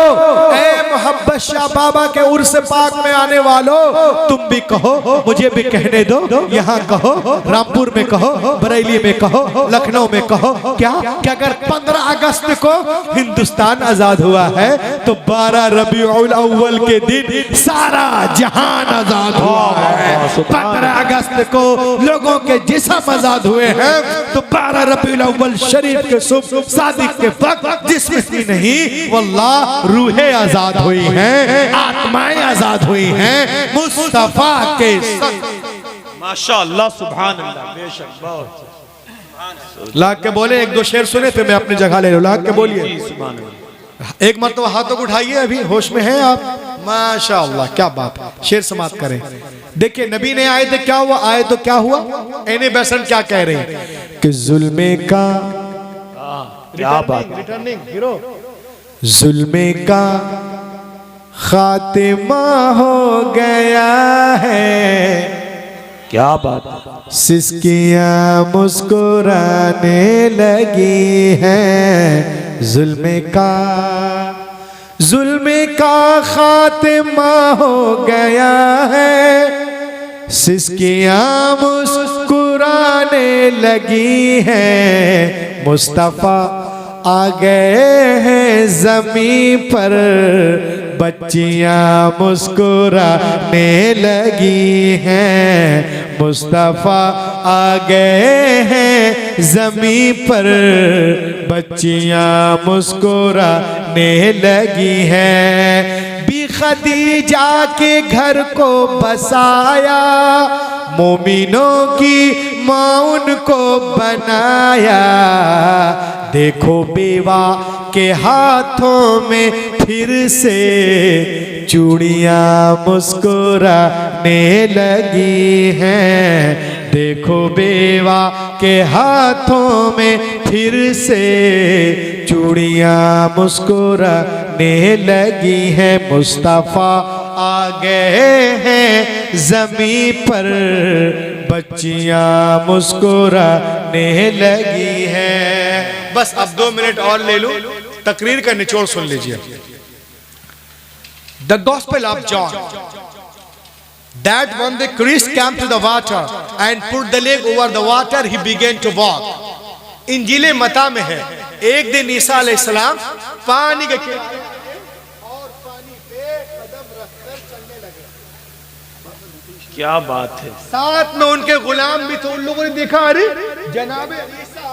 ए मोहब्बत शाह बाबा के उर्स पाक में आने वालों, तुम भी कहो, मुझे भी कहने दो, यहाँ कहो, रामपुर में कहो, बरेली में कहो, लखनऊ में कहो, क्या कि अगर 15 अगस्त को हिंदुस्तान आजाद हुआ है तो 12 रबीउल अव्वल के दिन सारा जहान आजाद हुआ है। 15 अगस्त को लोगों के जिस्म आजाद हुए हैं, तो 12 रबीउल अव्वल शरीफ के सुबह सादिक के वक्त जिस्म की नहीं वल्लाह रूहें आजाद हुई हैं, आत्माएं आजाद हुई हैं मुस्तफा के माशाअल्लाह, सुभान अल्लाह, बेशक बहुत लाख के बोले। एक दो शेर सुने थे, मैं अपनी जगह ले लूं, लाख के बोलिए। एक मरतबा हाथों को उठाइए, अभी होश में हैं आप? माशाअल्लाह, क्या बात है, शेर समाप्त करें। देखिए नबी ने आए थे, क्या हुआ? आए तो क्या हुआ? एने बेसन क्या कह रहे हैं कि जुल्मे का, क्या बात, रिटर्निंग हीरो, जुल्मे का खातिमा हो गया है, क्या बात, सिसकियां मुस्कुराने लगी हैं, जुल्मे का खातिमा हो गया है, सिसकियां मुस्कुराने लगी हैं, मुस्तफ़ा आ गए हैं ज़मीं पर, बच्चियां मुस्कुराने लगी हैं, मुस्तफ़ा आ गए हैं ज़मीं पर, बच्चियां मुस्कुराने लगी हैं। भी खदीजा के घर को बसाया, मोमिनों की माँ उनको बनाया, देखो बेवा के हाथों में फिर से चूड़ियां मुस्कुराने लगी हैं, देखो बेवा के हाथों में फिर से चूड़ियां मुस्कुराने लगी हैं, मुस्तफ़ा आ गए हैं ज़मीं पर, बच्चियां मुस्कुराने लगी हैं। बस अब 2 मिनट और ले लूं, तकरीर का निचोड़ सुन लीजिए। The Gospel of John, that when the Christ came to the water and put the leg over the water, he began to walk. इंजीले मता में है, एक दिन ईसा अलैहिस्सलाम पानी के किनारे और पानी पे कदम रखकर चलने लगे। क्या बात है, साथ में उनके गुलाम भी थे। उन लोगों ने देखा, अरे जनाबे ईसा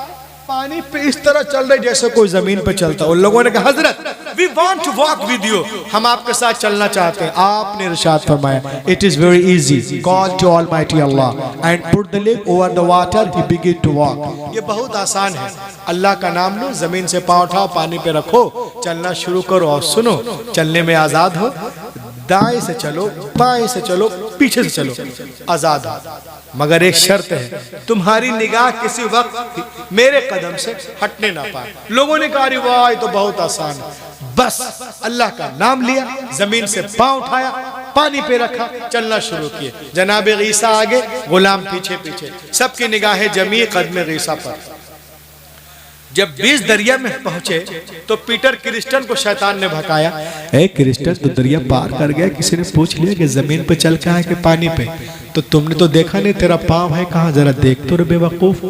पानी पे इस तरह चल रहे जैसे कोई जमीन पे चलता। उन लोगों ने कहा, हजरत we want to walk with you, हम आपके साथ चलना चाहते हैं। आपने इरशाद फरमाया, it is very easy, call to almighty Allah and put the leg over the water, he begin to walk. ये बहुत आसान है, अल्लाह का नाम लो, जमीन से पांव उठाओ, पानी पे रखो, चलना शुरू करो और सुनो, चलने में आजाद हो, दाएं से चलो, बाएं से चलो, पीछे से चलो, आजाद हो। मगर एक शर्त है, तुम्हारी निगाह किसी वक्त मेरे कदम से हटने ना पाए। लोगों ने कहा, वाह ये तो बहुत आसान है। बस अल्लाह का नाम लिया, जमीन से पांव उठाया, पानी पे रखा, चलना शुरू किए। जनाब ईसा आगे, गुलाम पीछे पीछे, सबकी निगाहें जमी कदम ईसा पर। जब 20 दरिया में पहुंचे तो पीटर क्रिस्टन को शैतान ने भकाया, ए क्रिस्टन तो दरिया पार कर गया, किसी ने पूछ लिया कि जमीन पे चल का है कि पानी पे, तो तुमने तो देखा नहीं, तेरा पाँव है कहाँ, जरा देख तो रे बेवकूफ।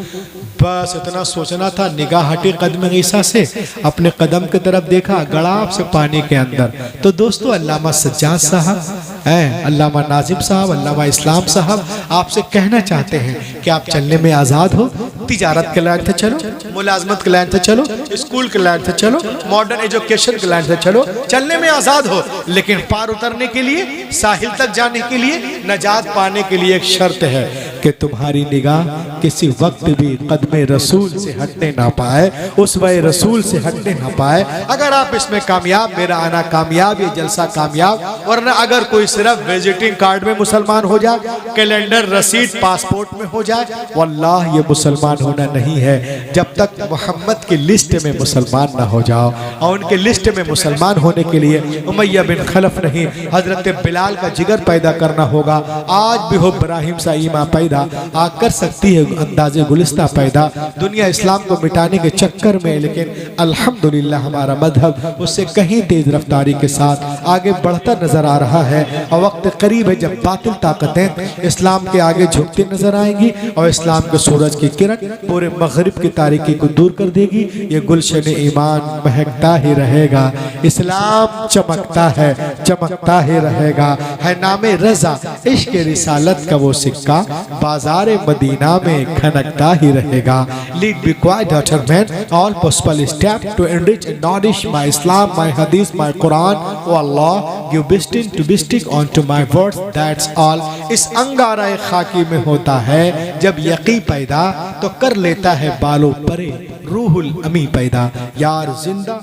बस इतना सोचना था, निगाह हटी कदम ईसा से, अपने कदम की तरफ देखा, गड़ाप से पानी के अंदर। तो दोस्तों अल्लामा सज्जाद साहब अल्लामा नाजिम साहब, अल्लामा इस्लाम साहब आपसे कहना चाहते हैं कि आप चलने में आज़ाद हो। तिजारत के लाइन से चलो, मुलाजमत के लाइन से चलो, स्कूल के लाइन से चलो, मॉडर्न एजुकेशन के लाइन से चलो, चलने में आज़ाद हो। लेकिन पार उतरने के लिए, साहिल तक जाने के लिए, नजात पाने के लिए एक शर्त है कि तुम्हारी निगाह किसी वक्त भी कदमे रसूल से हटने ना पाए, उस वह रसूल से हटने ना पाए। अगर आप इसमें कामयाब, मेरा आना कामयाब, ये जलसा कामयाब। वरना अगर कोई सिर्फ विजिटिंग कार्ड में मुसलमान हो जाए, कैलेंडर, रसीद, पासपोर्ट में हो जाए, वल्लाह ये मुसलमान होना नहीं है। जब तक मोहम्मद की लिस्ट में मुसलमान ना हो जाओ, और उनके लिस्ट में मुसलमान होने के लिए उमैया बिन खलफ नहीं, हजरत बिलाल का जिगर पैदा करना होगा। आज भी हो इब्राहिम सा ईमान पैदा, आ कर सकती है अंदाजे गुलिस्ता पैदा दुनिया इस्लाम को मिटाने के चक्कर में। लेकिन अल्हम्दुलिल्लाह हमारा मजहब उससे कहीं तेज रफ्तारी के साथ आगे बढ़ता नजर आ रहा है। और वक्त करीब है जब बातिल ताकतें इस्लाम के आगे झुकती नजर आएंगी और इस्लाम के सूरज की किरण पूरे मगरिब की तारीकी को दूर कर देगी। ये गुलशन ईमान महकता ही रहेगा, इस्लाम चमकता है, चमकता ही रहेगा। है नामे रजा इश्क रिसालत का वो सिक्का बाजार मदीना में खनकता ही रहेगा। Lead be quite daughter man, all possible step to enrich and nourish my Islam, my Hadith, my Quran. O Allah give best in to be stick on to my words, that's all. इस अंगारा खाकी में होता है जब यकी पैदा, तो कर लेता है बालों परे रूहुल अमी पैदा। यार जिंदा